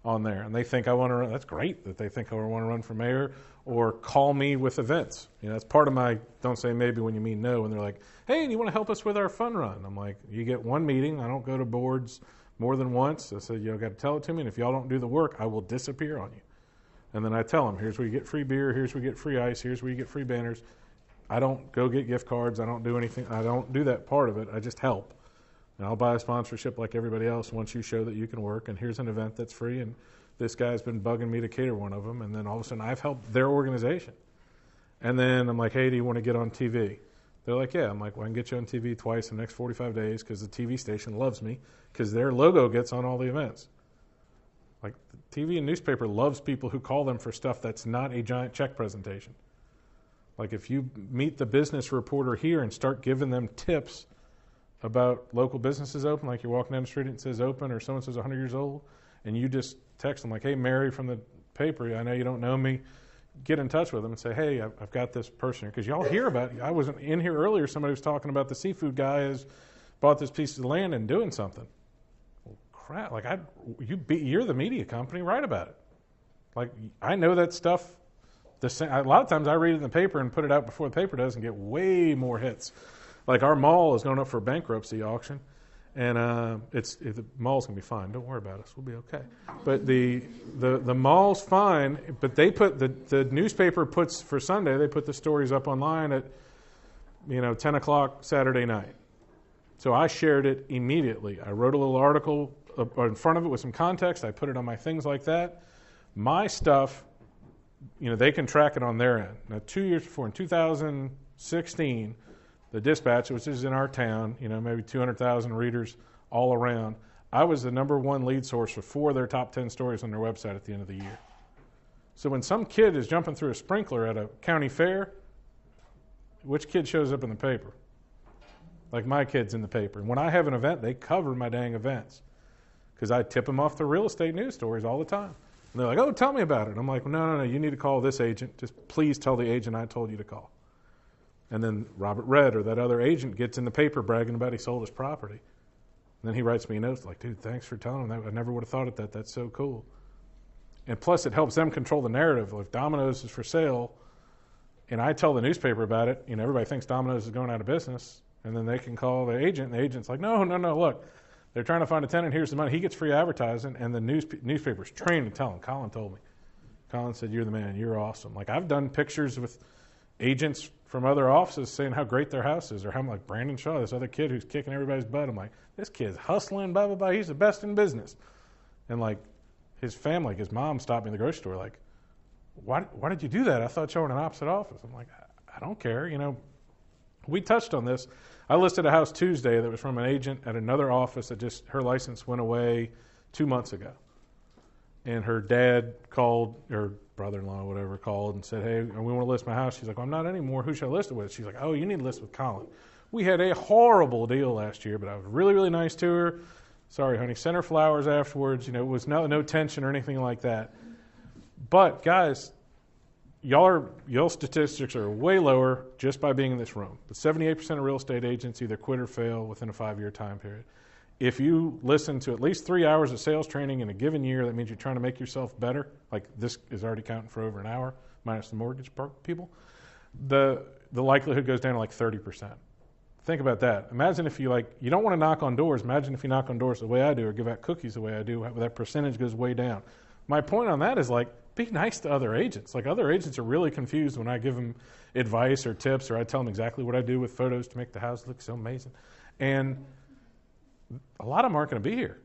on there. And they think I want to run. That's great that they think I want to run for mayor or call me with events. That's part of my don't say maybe when you mean no. And they're like, hey, you want to help us with our fun run? I'm like, you get one meeting. I don't go to boards more than once. I said, you got to tell it to me, and if y'all don't do the work, I will disappear on you. And then I tell them, here's where you get free beer, here's where you get free ice, here's where you get free banners. I don't go get gift cards. I don't do anything. I don't do that part of it. I just help. And I'll buy a sponsorship like everybody else once you show that you can work, and here's an event that's free, and this guy's been bugging me to cater one of them, and then all of a sudden I've helped their organization. And then I'm like, hey, do you want to get on TV? They're like, yeah. I'm like, well, I can get you on TV twice in the next 45 days because the TV station loves me because their logo gets on all the events. Like, the TV and newspaper loves people who call them for stuff that's not a giant check presentation. Like, if you meet the business reporter here and start giving them tips about local businesses open, like you're walking down the street and it says open or someone says 100 years old, and you just text them like, hey, Mary from the paper, I know you don't know me. get in touch with them and say, hey, I've got this person here. Because y'all hear about it. I wasn't in here earlier. Somebody was talking about the seafood guy has bought this piece of land and doing something. Well, crap. Like, you're the media company. Write about it. Like, I know that stuff. A lot of times I read it in the paper and put it out before the paper does and get way more hits. Like, our mall is going up for bankruptcy auction. And the mall's gonna be fine. Don't worry about us. We'll be okay. But the mall's fine. But they put the newspaper puts for Sunday. They put the stories up online at 10 o'clock Saturday night. So I shared it immediately. I wrote a little article in front of it with some context. I put it on my things like that. My stuff, they can track it on their end. Now, 2 years before, in 2016. The Dispatch, which is in our town, maybe 200,000 readers all around. I was the number one lead source for 4 of their top 10 stories on their website at the end of the year. So when some kid is jumping through a sprinkler at a county fair, which kid shows up in the paper? Like, my kid's in the paper. And when I have an event, they cover my dang events because I tip them off the real estate news stories all the time. And they're like, oh, tell me about it. I'm like, no, you need to call this agent. Just please tell the agent I told you to call. And then Robert Red or that other agent gets in the paper bragging about he sold his property. And then he writes me a note like, dude, thanks for telling him that. I never would have thought of that. That's so cool. And plus it helps them control the narrative. If Domino's is for sale and I tell the newspaper about it, everybody thinks Domino's is going out of business. And then they can call the agent. And the agent's like, no, look, they're trying to find a tenant. Here's the money. He gets free advertising. And the newspaper's trained to tell him. Colin told me. Colin said, you're the man. You're awesome. Like, I've done pictures with agents from other offices saying how great their house is, or how I'm like, Brandon Shaw, this other kid who's kicking everybody's butt. I'm like, this kid's hustling, blah, blah, blah. He's the best in business. And like, his family, his mom stopped me in the grocery store like, why did you do that? I thought you were in an opposite office. I'm like, I don't care. We touched on this. I listed a house Tuesday that was from an agent at another office that just, her license went away 2 months ago. And her dad called, or brother-in-law, whatever, called and said, hey, we want to list my house. She's like, well, I'm not anymore. Who should I list it with? She's like, oh, you need to list with Colin. We had a horrible deal last year, but I was really, really nice to her. Sorry, honey. Sent her flowers afterwards. It was no tension or anything like that. But, guys, y'all statistics are way lower just by being in this room. But 78% of real estate agents either quit or fail within a 5-year time period. If you listen to at least 3 hours of sales training in a given year, that means you're trying to make yourself better. Like, this is already counting for over an hour, minus the mortgage people. The likelihood goes down to like 30%. Think about that. Imagine if you don't want to knock on doors. Imagine if you knock on doors the way I do or give out cookies the way I do. That percentage goes way down. My point on that is, like, be nice to other agents. Like, other agents are really confused when I give them advice or tips, or I tell them exactly what I do with photos to make the house look so amazing. And a lot of them aren't going to be here.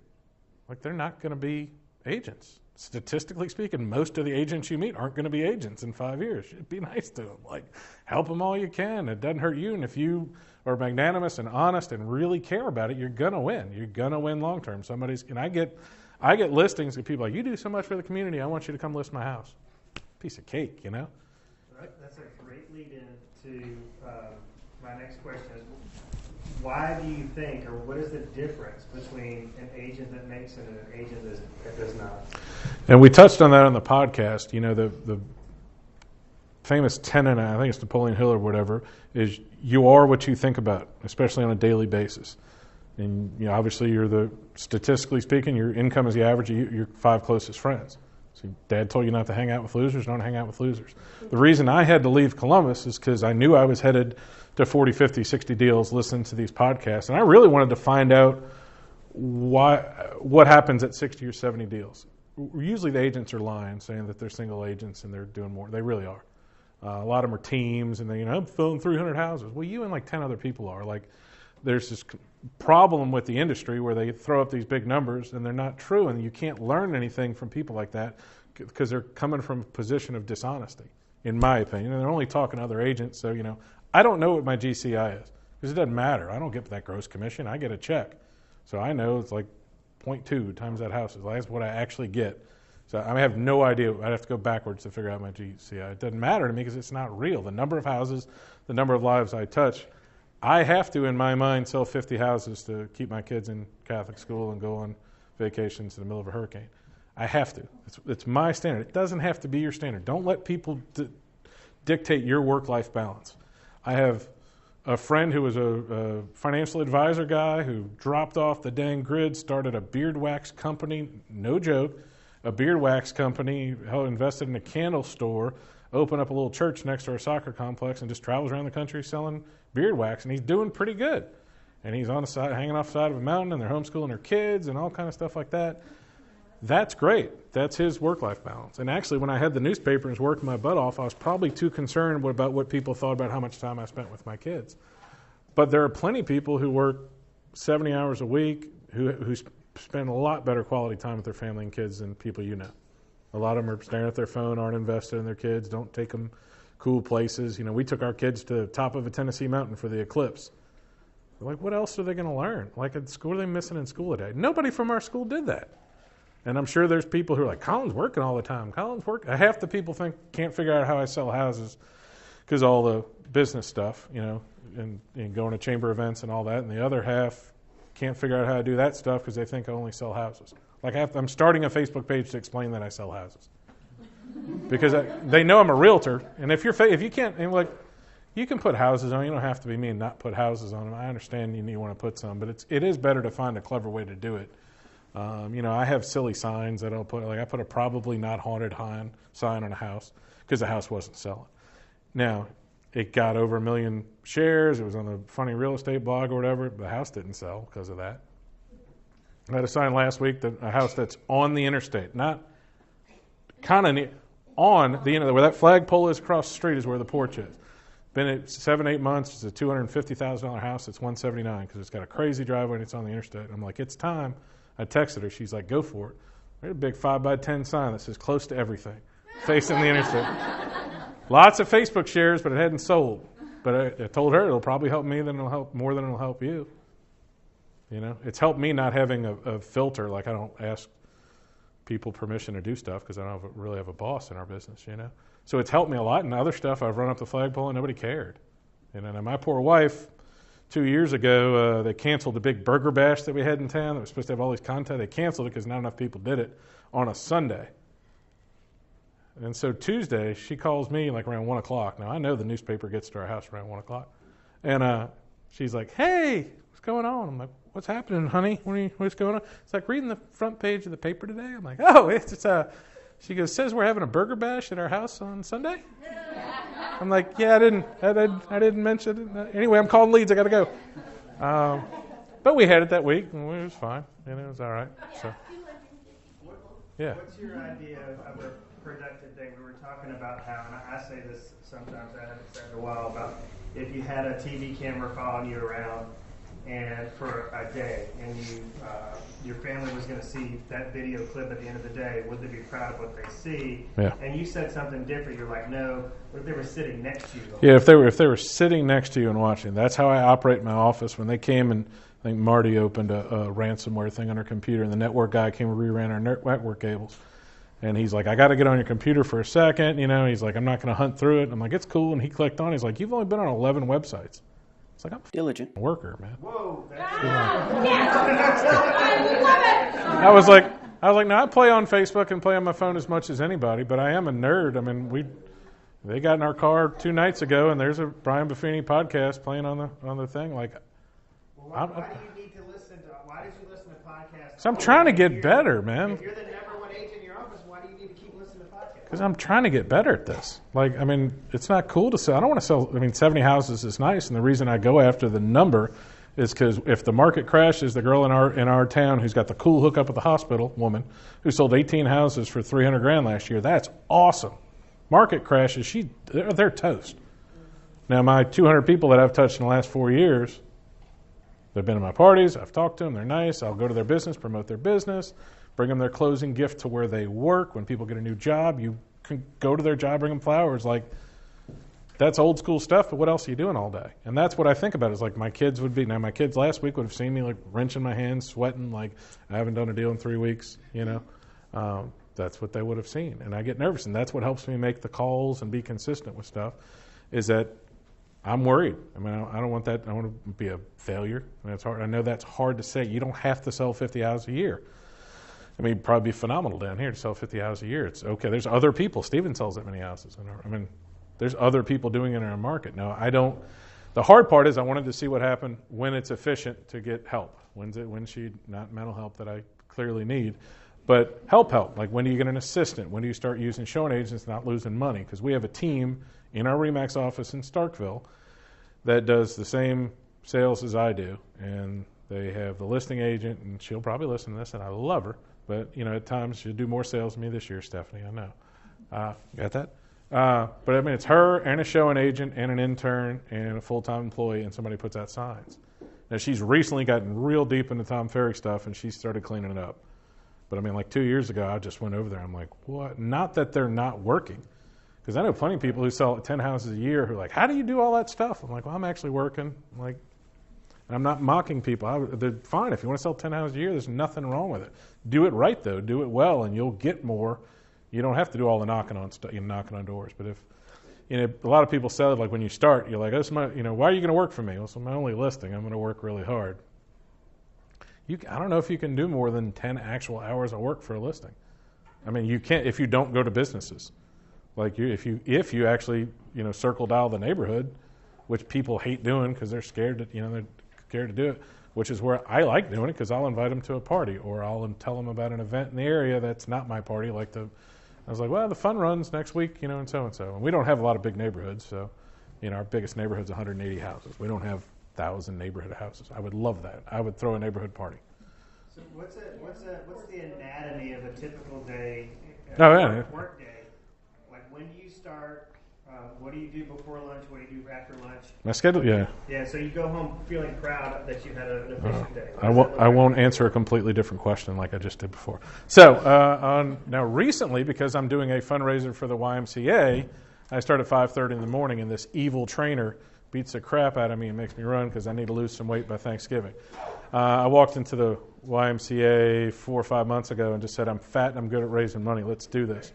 Like, they're not going to be agents. Statistically speaking, most of the agents you meet aren't going to be agents in 5 years. Be nice to them. Like, help them all you can. It doesn't hurt you. And if you are magnanimous and honest and really care about it, you're going to win. You're going to win long term. I get listings of people like, you do so much for the community. I want you to come list my house. Piece of cake, Right. That's a great lead in to my next question is, why do you think, or what is the difference between an agent that makes it and an agent that does not? And we touched on that on the podcast. The famous tenet, I think it's Napoleon Hill or whatever, is you are what you think about, especially on a daily basis. And obviously, statistically speaking, your income is the average of your 5 closest friends. So Dad told you not to hang out with losers, don't hang out with losers. The reason I had to leave Columbus is because I knew I was headed to 40, 50, 60 deals listening to these podcasts. And I really wanted to find out what happens at 60 or 70 deals. Usually the agents are lying, saying that they're single agents and they're doing more. They really are. A lot of them are teams, and I'm filling 300 houses. Well, you and like 10 other people are. Like, there's this problem with the industry where they throw up these big numbers and they're not true, and you can't learn anything from people like that because they're coming from a position of dishonesty, in my opinion. And they're only talking to other agents, so I don't know what my GCI is because it doesn't matter. I don't get that gross commission. I get a check. So I know it's like 0.2 times that house. That's what I actually get. So I have no idea. I'd have to go backwards to figure out my GCI. It doesn't matter to me because it's not real. The number of houses, the number of lives I touch, I have to, in my mind, sell 50 houses to keep my kids in Catholic school and go on vacations in the middle of a hurricane. I have to. It's my standard. It doesn't have to be your standard. Don't let people dictate your work-life balance. I have a friend who was a financial advisor guy who dropped off the dang grid, started a beard wax company, no joke, a beard wax company, invested in a candle store, opened up a little church next to our soccer complex, and just travels around the country selling beard wax, and he's doing pretty good. And he's on the side, hanging off the side of a mountain, and they're homeschooling their kids and all kind of stuff like that. That's great. That's his work-life balance. And actually, when I had the newspaper and was working my butt off, I was probably too concerned about what people thought about how much time I spent with my kids. But there are plenty of people who work 70 hours a week who spend a lot better quality time with their family and kids than people you know. A lot of them are staring at their phone, aren't invested in their kids, don't take them cool places. We took our kids to the top of a Tennessee mountain for the eclipse. We're like, what else are they going to learn? Like, at school, what are they missing in school today? Nobody from our school did that. And I'm sure there's people who are like, Colin's working all the time. Colin's working. Half the people can't figure out how I sell houses because all the business stuff, and going to chamber events and all that. And the other half can't figure out how to do that stuff because they think I only sell houses. Like, I'm starting a Facebook page to explain that I sell houses because they know I'm a realtor. And if you can't, and like, you can put houses on. You don't have to be me and not put houses on them. I understand you want to put some, but it is better to find a clever way to do it. I have silly signs that I'll put. Like, I put a probably not haunted sign on a house because the house wasn't selling. Now, it got over 1 million shares. It was on the funny real estate blog or whatever. The house didn't sell because of that. I had a sign last week that a house that's on the interstate, not kind of on the where that flagpole is across the street is where the porch is. Been at 7-8 months. It's a $250,000 house. It's $179 because it's got a crazy driveway and it's on the interstate. And I'm like, it's time. I texted her. She's like, go for it. There's a big 5x10 sign that says close to everything, facing the interstate. Lots of Facebook shares, but it hadn't sold. But I told her it'll probably help me more than it'll help you. It's helped me not having a filter. Like, I don't ask people permission to do stuff because I don't really have a boss in our business, So it's helped me a lot. And other stuff, I've run up the flagpole and nobody cared. And my poor wife, 2 years ago, they canceled the big burger bash that we had in town that was supposed to have all these content. They canceled it because not enough people did it on a Sunday. And so Tuesday, she calls me like around 1 o'clock. Now, I know the newspaper gets to our house around 1 o'clock. And she's like, hey, what's going on? I'm like, what's happening, honey? What's going on? It's like reading the front page of the paper today. I'm like, oh, it's she goes, says we're having a burger bash at our house on Sunday? I'm like, yeah, I didn't mention it. Anyway, I'm calling leads. I got to go. But we had it that week, and it was fine. And it was all right. So, yeah. What's your idea of a productive day? We were talking about how, and I say this sometimes, I haven't said it in a while, about if you had a TV camera following you around and for a day, and your family was going to see that video clip at the end of the day, would they be proud of what they see? Yeah. And you said something different. You're like, no, but if they were sitting next to you. Yeah, if they were sitting next to you and watching. That's how I operate in my office. When they came and I think Marty opened a ransomware thing on her computer, and the network guy came and reran our network cables. And he's like, I got to get on your computer for a second. He's like, I'm not going to hunt through it. I'm like, it's cool. And he clicked on. He's like, you've only been on 11 websites. It's like, I'm diligent a worker, man. Whoa. I was like, no, I play on Facebook and play on my phone as much as anybody, but I am a nerd. I mean, they got in our car 2 nights ago, and there's a Brian Buffini podcast playing on the thing. Like, why do you need to listen to? Why did you listen to podcasts? So I'm trying to get better, man. If you're the number one agent in your office, why do you need to keep listening to podcasts? Because I'm trying to get better at this. Like, I mean, it's not cool to sell. I don't want to sell. 70 houses is nice, and the reason I go after the number is because if the market crashes, the girl in our town who's got the cool hookup at the hospital, woman, who sold 18 houses for $300,000 last year, that's awesome. Market crashes, they're toast. Now, my 200 people that I've touched in the last 4 years, they've been at my parties. I've talked to them. They're nice. I'll go to their business, promote their business, bring them their closing gift to where they work. When people get a new job, you can go to their job, bring them flowers. Like, that's old school stuff, but what else are you doing all day? And that's what I think about is like my kids last week would have seen me like wrenching my hands, sweating, like I haven't done a deal in 3 weeks, That's what they would have seen. And I get nervous, and that's what helps me make the calls and be consistent with stuff is that I'm worried. I mean, I don't want that. I want to be a failure. I mean, it's hard. I know that's hard to say. You don't have to sell 50 houses a year. I mean, it'd probably be phenomenal down here to sell 50 houses a year. It's okay. There's other people. Steven sells that many houses. I mean, there's other people doing it in our market. No, I don't. The hard part is I wanted to see what happened when it's efficient to get help. When she, not mental help that I clearly need, but help. Like when do you get an assistant? When do you start using showing agents, not losing money? Because we have a team in our Remax office in Starkville that does the same sales as I do. And they have the listing agent, and she'll probably listen to this, and I love her. But, at times she'll do more sales than me this year, Stephanie, I know. Got that? But I mean, it's her and a showing agent and an intern and a full-time employee, and somebody puts out signs. Now, she's recently gotten real deep into Tom Ferry stuff, and she started cleaning it up. But I mean, like 2 years ago, I just went over there. I'm like, what? Not that they're not working. Because I know plenty of people who sell 10 houses a year who are like, how do you do all that stuff? I'm like, well, I'm actually working. And I'm not mocking people. They're fine. If you want to sell 10 houses a year, there's nothing wrong with it. Do it right, though. Do it well, and you'll get more. You don't have to do all the knocking on doors. But if a lot of people sell it, like when you start, you're like, oh, why are you going to work for me? Well, it's my only listing. I'm going to work really hard. I don't know if you can do more than 10 actual hours of work for a listing. I mean, you can't if you don't go to businesses. Like if you actually circle dial the neighborhood, which people hate doing because they're scared to do it. Which is where I like doing it because I'll invite them to a party or I'll tell them about an event in the area that's not my party. I was like, well, the fun runs next week, and so. And we don't have a lot of big neighborhoods, so our biggest neighborhood's 180 houses. We don't have 1,000 neighborhood houses. I would love that. I would throw a neighborhood party. So what's the anatomy of a typical day? Work day. Like when do you start? What do you do before lunch? What do you do after lunch? My schedule, yeah. Yeah, so you go home feeling proud that you had an efficient day. I won't answer a completely different question like I just did before. So now recently, because I'm doing a fundraiser for the YMCA, I start at 5:30 in the morning, and this evil trainer beats the crap out of me and makes me run because I need to lose some weight by Thanksgiving. I walked into the YMCA 4 or 5 months ago and just said, I'm fat and I'm good at raising money. Let's do this.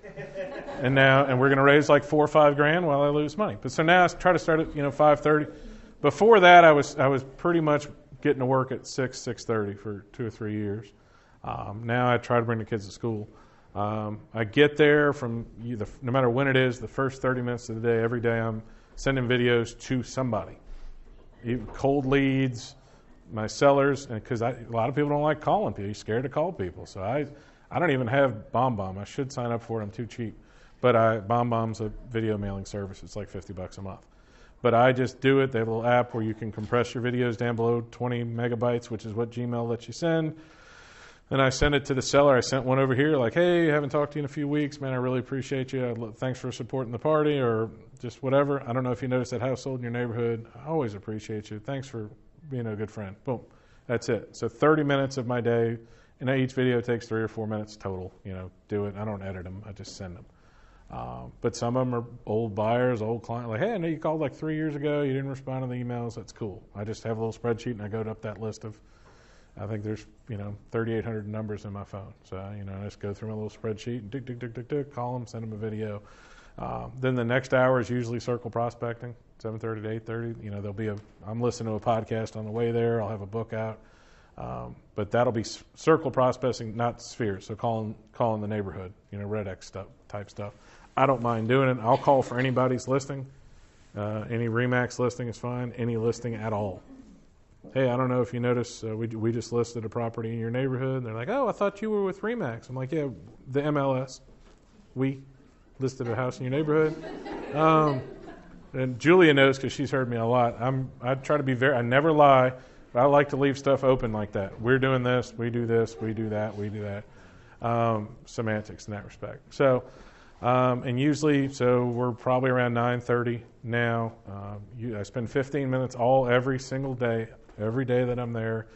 And we're going to raise like $4 or $5 grand while I lose money. But so now I try to start at 5:30. Before that, I was pretty much getting to work at 6:30 for 2 or 3 years. Now I try to bring the kids to school. I get there no matter when it is, the first 30 minutes of the day, every day I'm sending videos to somebody. Even cold leads, my sellers, because a lot of people don't like calling people. You're scared to call people. So I don't even have BombBomb. I should sign up for it. I'm too cheap. But BombBomb's a video mailing service. It's like $50 a month. But I just do it. They have a little app where you can compress your videos down below 20 megabytes, which is what Gmail lets you send. And I send it to the seller. I sent one over here like, hey, I haven't talked to you in a few weeks. Man, I really appreciate you. Thanks for supporting the party or just whatever. I don't know if you noticed that house sold in your neighborhood. I always appreciate you. Thanks for being a good friend. Boom. That's it. So 30 minutes of my day. And each video takes 3 or 4 minutes total. Do it. I don't edit them. I just send them. But some of them are old buyers, old clients. Like, hey, I know you called like 3 years ago. You didn't respond to the emails. That's cool. I just have a little spreadsheet and I go up that list of, I think there's 3,800 numbers in my phone. So I just go through my little spreadsheet and tick, call them, send them a video. Then the next hour is usually circle prospecting, 7:30 to 8:30. I'm listening to a podcast on the way there. I'll have a book out. But that'll be circle prospecting, not spheres. So calling the neighborhood, Red X type stuff. I don't mind doing it. I'll call for anybody's listing. Any Remax listing is fine. Any listing at all. Hey, I don't know if you noticed, we just listed a property in your neighborhood. And they're like, oh, I thought you were with Remax. I'm like, yeah, the MLS. We listed a house in your neighborhood. And Julia knows because she's heard me a lot. I try to be I never lie, but I like to leave stuff open like that. We're doing this, we do that, we do that. Semantics in that respect. So, and usually, we're probably around 9:30 now. I spend 15 minutes every single day, every day that I'm there,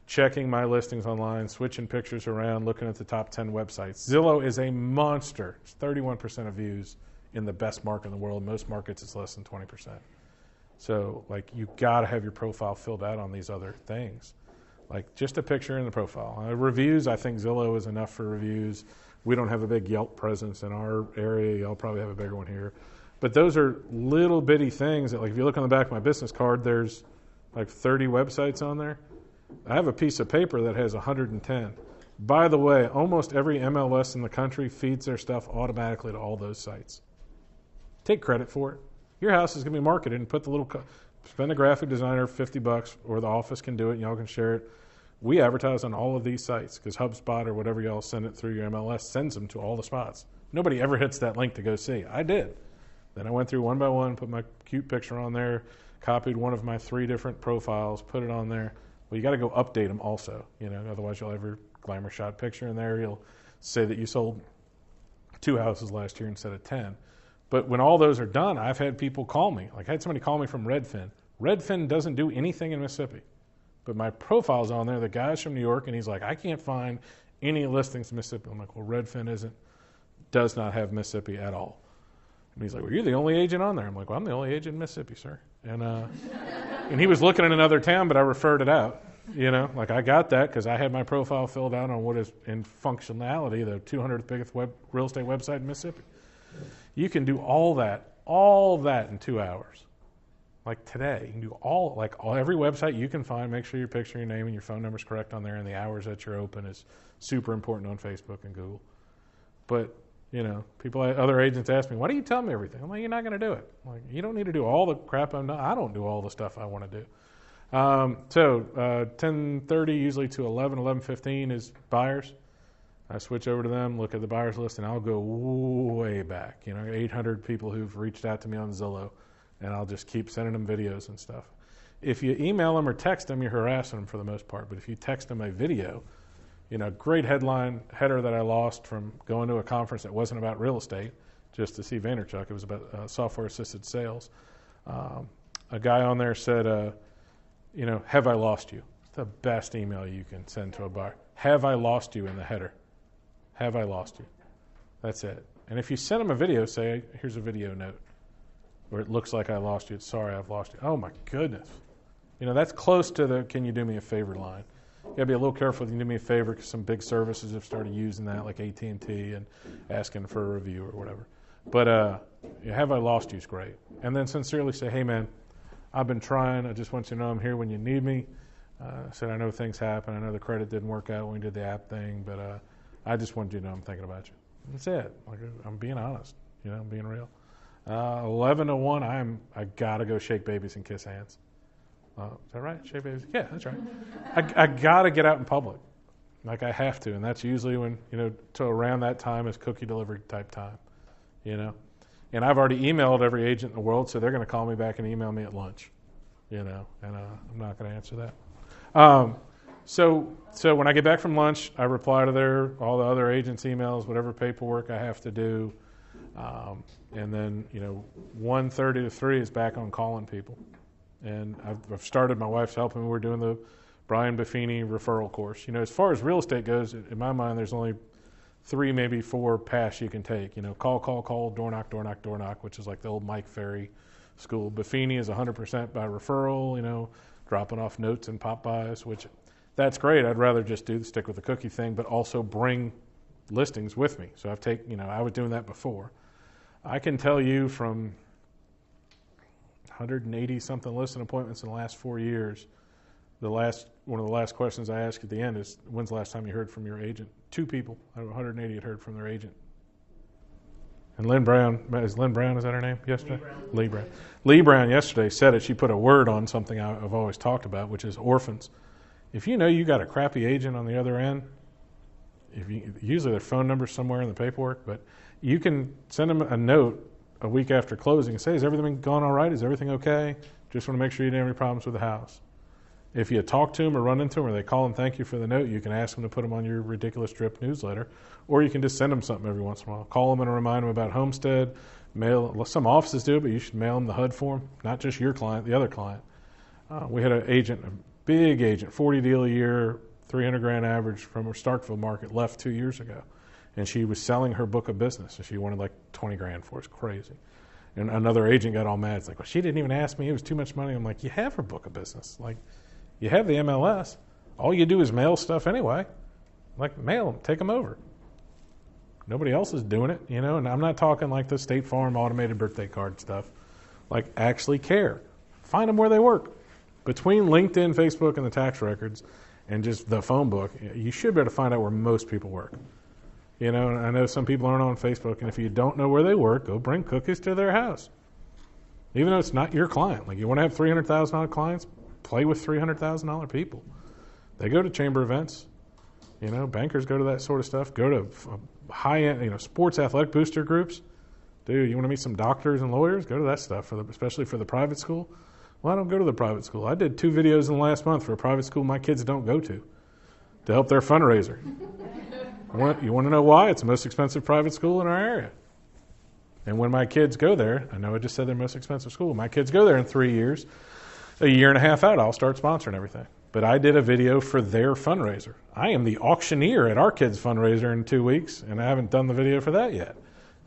checking my listings online, switching pictures around, looking at the top 10 websites. Zillow is a monster. It's 31% of views in the best market in the world. Most markets, it's less than 20%. So, you got to have your profile filled out on these other things. Just a picture in the profile. Reviews, I think Zillow is enough for reviews. We don't have a big Yelp presence in our area. Y'all probably have a bigger one here. But those are little bitty things that, if you look on the back of my business card, there's 30 websites on there. I have a piece of paper that has 110. By the way, almost every MLS in the country feeds their stuff automatically to all those sites. Take credit for it. Your house is going to be marketed and put the little, spend a graphic designer $50 or the office can do it and y'all can share it. We advertise on all of these sites because HubSpot or whatever y'all send it through your MLS sends them to all the spots. Nobody ever hits that link to go see. I did. Then I went through one by one, put my cute picture on there, copied one of my 3 different profiles, put it on there. Well, you got to go update them also, otherwise you'll have your glamour shot picture in there. You'll say that you sold 2 houses last year instead of 10. But when all those are done, I've had people call me. Like I had somebody call me from Redfin. Redfin doesn't do anything in Mississippi. But my profile's on there. The guy's from New York, and he's like, I can't find any listings in Mississippi. I'm like, well, Redfin does not have Mississippi at all. And he's like, well, you're the only agent on there. I'm like, well, I'm the only agent in Mississippi, sir. And and he was looking in another town, but I referred it out. Like I got that because I had my profile filled out on what is in functionality the 200th biggest real estate website in Mississippi. You can do all that in 2 hours. Like today, you can do every website you can find. Make sure your picture, your name, and your phone number is correct on there, and the hours that you're open is super important on Facebook and Google. But other agents ask me, why do you tell me everything? I'm like, you're not going to do it. I'm like, you don't need to do all the crap I don't do all the stuff I want to do. 10:30 usually to 11:15 is buyers. I switch over to them, look at the buyers list, and I'll go way back. 800 people who've reached out to me on Zillow, and I'll just keep sending them videos and stuff. If you email them or text them, you're harassing them for the most part. But if you text them a video, great header that I lost from going to a conference that wasn't about real estate, just to see Vaynerchuk. It was about software-assisted sales. A guy on there said, have I lost you? It's the best email you can send to a buyer. Have I lost you in the header? Have I lost you? That's it. And if you send them a video, say, here's a video note, where it looks like I lost you. It's sorry, I've lost you. Oh, my goodness. That's close to the can you do me a favor line. You got to be a little careful if you can do me a favor because some big services have started using that, like AT&T, and asking for a review or whatever. But have I lost you is great. And then sincerely say, hey, man, I've been trying. I just want you to know I'm here when you need me. Said I know things happen. I know the credit didn't work out when we did the app thing, but I just wanted you to know I'm thinking about you. That's it. Like I'm being honest. I'm being real. 11 to 1, I gotta go shake babies and kiss hands. Is that right? Shake babies? Yeah, that's right. I gotta get out in public. Like I have to, and that's usually when to around that time is cookie delivery type time. And I've already emailed every agent in the world, so they're going to call me back and email me at lunch. And I'm not going to answer that. So when I get back from lunch, I reply to all the other agents' emails, whatever paperwork I have to do. And then, 1:30 to 3 is back on calling people. And I've started, my wife's helping me. We're doing the Brian Buffini referral course. As far as real estate goes, in my mind, there's only 3, maybe 4 paths you can take. Call, door knock, which is like the old Mike Ferry school. Buffini is 100% by referral, dropping off notes and pop buys, which that's great. I'd rather just stick with the cookie thing, but also bring listings with me. So I was doing that before. I can tell you from 180 something listing appointments in the last 4 years, one of the last questions I ask at the end is, when's the last time you heard from your agent? 2 people out of 180 had heard from their agent. And Lynn Brown, is that her name yesterday? Lee Brown yesterday said it. She put a word on something I've always talked about, which is orphans. If you got a crappy agent on the other end, usually their phone number's somewhere in the paperwork, but you can send them a note a week after closing and say, has everything gone all right? Is everything okay? Just want to make sure you didn't have any problems with the house. If you talk to them or run into them or they call and thank you for the note, you can ask them to put them on your ridiculous drip newsletter, or you can just send them something every once in a while. Call them and remind them about Homestead. Some offices do it, but you should mail them the HUD form, not just your client, the other client. We had an agent, a big agent, 40 deal a year, $300,000 average from her Starkville market, left 2 years ago. And she was selling her book of business, and she wanted like $20,000 for it. It's crazy. And another agent got all mad. It's like, well, she didn't even ask me. It was too much money. I'm like, you have her book of business. Like, you have the MLS. All you do is mail stuff anyway. Like, mail them. Take them over. Nobody else is doing it, And I'm not talking like the State Farm automated birthday card stuff. Like, actually care. Find them where they work. Between LinkedIn, Facebook, and the tax records, and just the phone book, you should be able to find out where most people work. You know, I know some people aren't on Facebook, and if you don't know where they work, go bring cookies to their house. Even though it's not your client. Like, you want to have $300,000 clients, play with $300,000 people. They go to chamber events. You know, bankers go to that sort of stuff. Go to high-end, you know, sports athletic booster groups. Dude, you want to meet some doctors and lawyers? Go to that stuff, especially for the private school. Well, I don't go to the private school. I did 2 videos in the last month for a private school my kids don't go to help their fundraiser. You want to know why? It's the most expensive private school in our area. And when my kids go there, I know I just said their most expensive school. My kids go there in 3 years, a year and a half out, I'll start sponsoring everything. But I did a video for their fundraiser. I am the auctioneer at our kids' fundraiser in 2 weeks, and I haven't done the video for that yet.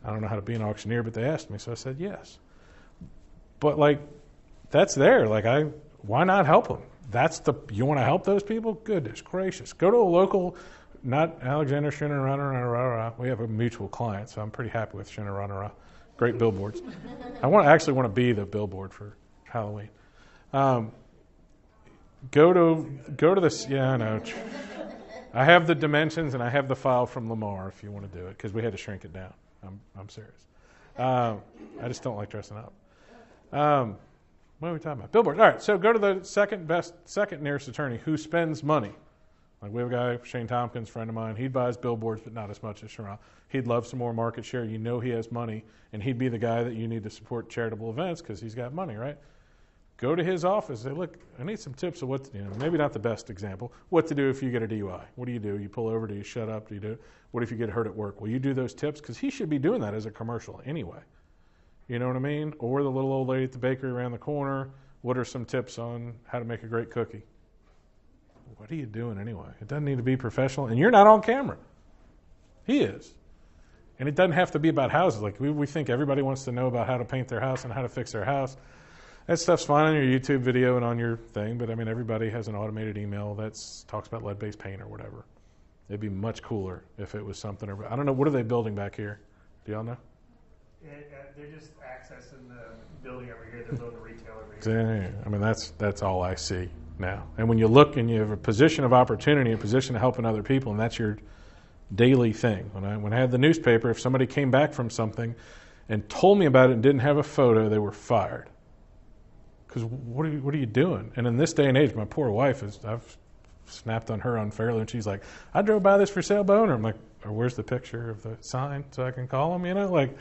I don't know how to be an auctioneer, but they asked me, so I said yes. But, like, that's there. Like, why not help them? You want to help those people? Goodness gracious. Go to a local, not Alexander Shinarana. We have a mutual client, so I'm pretty happy with Shinarana. Great billboards. I actually want to be the billboard for Halloween. Go to this. Yeah, I know. I have the dimensions and I have the file from Lamar if you want to do it, because we had to shrink it down. I'm serious. I just don't like dressing up. What are we talking about? Billboards. All right, so go to the second nearest attorney who spends money. Like, we have a guy, Shane Tompkins, friend of mine. He buys billboards, but not as much as Sharon. He'd love some more market share. You know he has money, and he'd be the guy that you need to support charitable events because he's got money, right? Go to his office. Say, look, I need some tips of what, maybe not the best example, what to do if you get a DUI. What do? You pull over? Do you shut up? Do you do? What if you get hurt at work? Will you do those tips? Because he should be doing that as a commercial anyway. You know what I mean? Or the little old lady at the bakery around the corner. What are some tips on how to make a great cookie? What are you doing anyway? It doesn't need to be professional. And you're not on camera. He is. And it doesn't have to be about houses. Like, we think everybody wants to know about how to paint their house and how to fix their house. That stuff's fine on your YouTube video and on your thing, but I mean, everybody has an automated email that talks about lead-based paint or whatever. It'd be much cooler if it was something. I don't know. What are they building back here? Do y'all know? They're just accessing the building over here. They're building a retail over here. I mean, that's all I see now. And when you look and you have a position of opportunity, a position of helping other people, and that's your daily thing. When I had the newspaper, if somebody came back from something and told me about it and didn't have a photo, they were fired. Because what are you doing? And in this day and age, my poor wife I've snapped on her unfairly, and she's like, I drove by this for sale by owner. I'm like, where's the picture of the sign so I can call them? Like,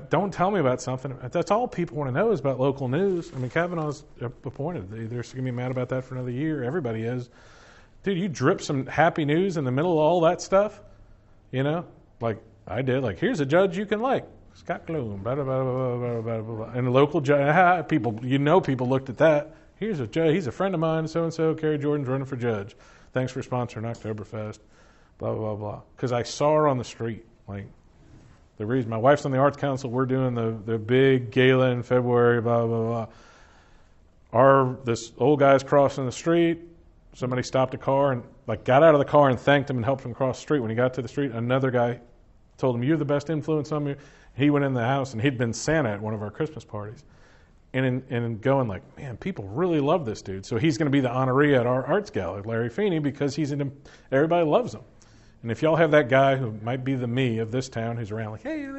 don't tell me about something. That's all people want to know is about local news. I mean, Kavanaugh's appointed. They're going to be mad about that for another year. Everybody is. Dude, you drip some happy news in the middle of all that stuff, like I did. Like, here's a judge you can like. Scott Gloom, blah, blah, blah, blah, blah, blah, blah. And the local judge, people looked at that. Here's a judge. He's a friend of mine, so-and-so. Kerry Jordan's running for judge. Thanks for sponsoring Oktoberfest, blah, blah, blah. Because I saw her on the street. Like, the reason my wife's on the Arts Council, we're doing the big gala in February, blah, blah, blah. This old guy's crossing the street. Somebody stopped a car and got out of the car and thanked him and helped him cross the street. When he got to the street, another guy told him, you're the best influence on me. He went in the house, and he'd been Santa at one of our Christmas parties. And going like, man, people really love this dude. So he's going to be the honoree at our arts gala, Larry Feeney, because everybody loves him. And if y'all have that guy who might be the me of this town who's around like, hey,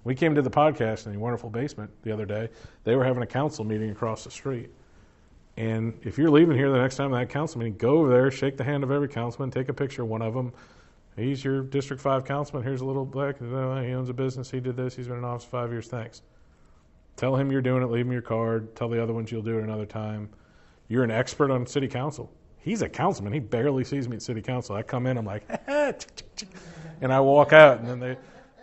we came to the podcast in the wonderful basement the other day. They were having a council meeting across the street. And if you're leaving here the next time that council meeting, go over there, shake the hand of every councilman, take a picture of one of them. He's your District 5 councilman. Here's a little black. He owns a business. He did this. He's been in office 5 years. Thanks. Tell him you're doing it. Leave him your card. Tell the other ones you'll do it another time. You're an expert on city council. He's a councilman. He barely sees me at city council. I come in. I'm like, and I walk out, and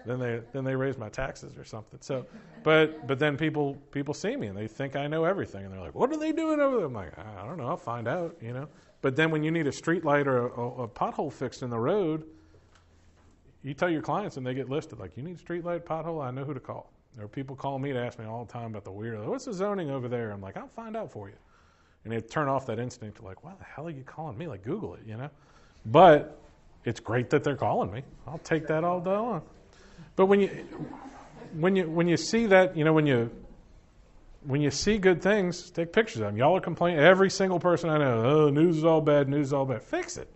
then they raise my taxes or something. So, but then people see me and they think I know everything, and they're like, what are they doing over there? I'm like, I don't know. I'll find out. But then when you need a street light or a pothole fixed in the road, you tell your clients and they get listed. Like, you need street light, pothole, I know who to call. There are people calling me to ask me all the time about the weird. What's the zoning over there? I'm like, I'll find out for you. And they turn off that instinct of like, why the hell are you calling me? Like, Google it, But it's great that they're calling me. I'll take that all day long. But when you see that, when you see good things, take pictures of them. Y'all are complaining. Every single person I know, oh, news is all bad, news is all bad. Fix it.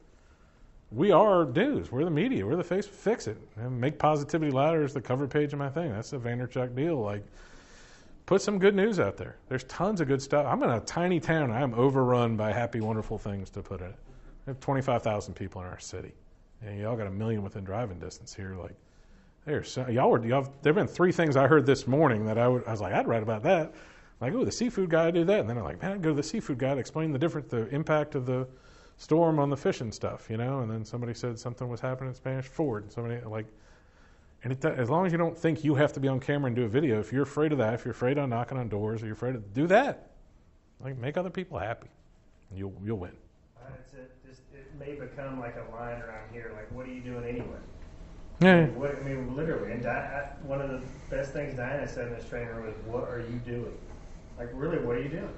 We are news. We're the media. We're the face. Fix it. And make positivity louder is the cover page of my thing. That's the Vanderchuck deal. Like, put some good news out there. There's tons of good stuff. I'm in a tiny town. I'm overrun by happy, wonderful things to put in it. We have 25,000 people in our city. And y'all got 1 million within driving distance here. Like, there've been 3 things I heard this morning that I was like, I'd write about that. Like, oh, the seafood guy did that. And then I'm like, man, I'd go to the seafood guy to explain the impact of the storm on the fishing stuff, And then somebody said something was happening in Spanish Ford. And somebody, like, and as long as you don't think you have to be on camera and do a video, if you're afraid of that, if you're afraid of knocking on doors, or you're afraid of, do that. Like, make other people happy. You'll win. It may become like a line around here, like, what are you doing anyway? Yeah. Literally. And one of the best things Diana said in this training room is, what are you doing? Like, really, what are you doing?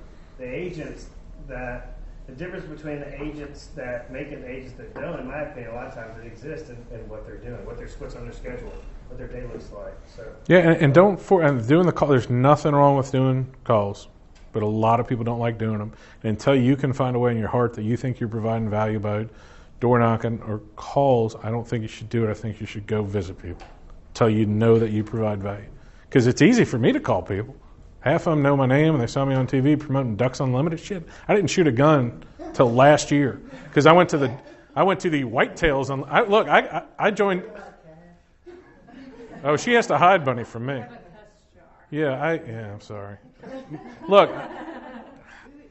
The difference between the agents that make it and the agents that don't, in my opinion, a lot of times it exists in what they're doing, what's on their schedule, what their day looks like. So yeah, and doing the call. There's nothing wrong with doing calls, but a lot of people don't like doing them. And until you can find a way in your heart that you think you're providing value by door knocking or calls, I don't think you should do it. I think you should go visit people until you know that you provide value. Because it's easy for me to call people. Half of them know my name, and they saw me on TV promoting Ducks Unlimited shit. I didn't shoot a gun till last year because I went to the whitetails. I joined. Oh, she has to hide Bunny from me. Yeah, I'm sorry. Look,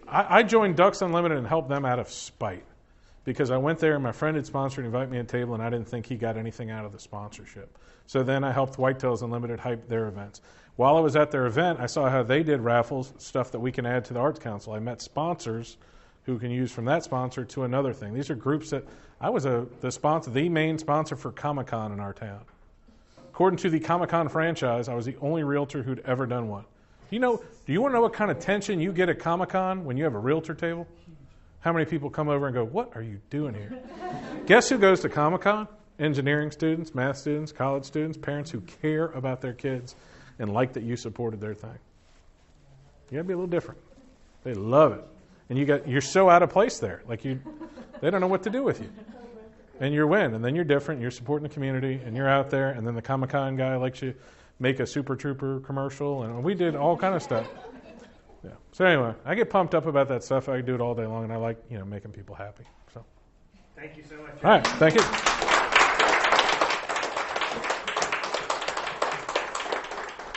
I joined Ducks Unlimited and helped them out of spite because I went there and my friend had sponsored and invited me to a table, and I didn't think he got anything out of the sponsorship. So then I helped Whitetails Unlimited hype their events. While I was at their event, I saw how they did raffles, stuff that we can add to the Arts Council. I met sponsors who can use from that sponsor to another thing. These are groups that I was the main sponsor for Comic-Con in our town. According to the Comic-Con franchise, I was the only realtor who'd ever done one. Do you want to know what kind of tension you get at Comic-Con when you have a realtor table? How many people come over and go, what are you doing here? Guess who goes to Comic-Con? Engineering students, math students, college students, parents who care about their kids and like that you supported their thing. You got to be a little different. They love it. And you're so out of place there. Like they don't know what to do with you. And you win. And then you're different. You're supporting the community. And you're out there. And then the Comic-Con guy likes you make a Super Trooper commercial. And we did all kind of stuff. Yeah. So anyway, I get pumped up about that stuff. I do it all day long. And I like, making people happy. So. Thank you so much. All right. Thank you.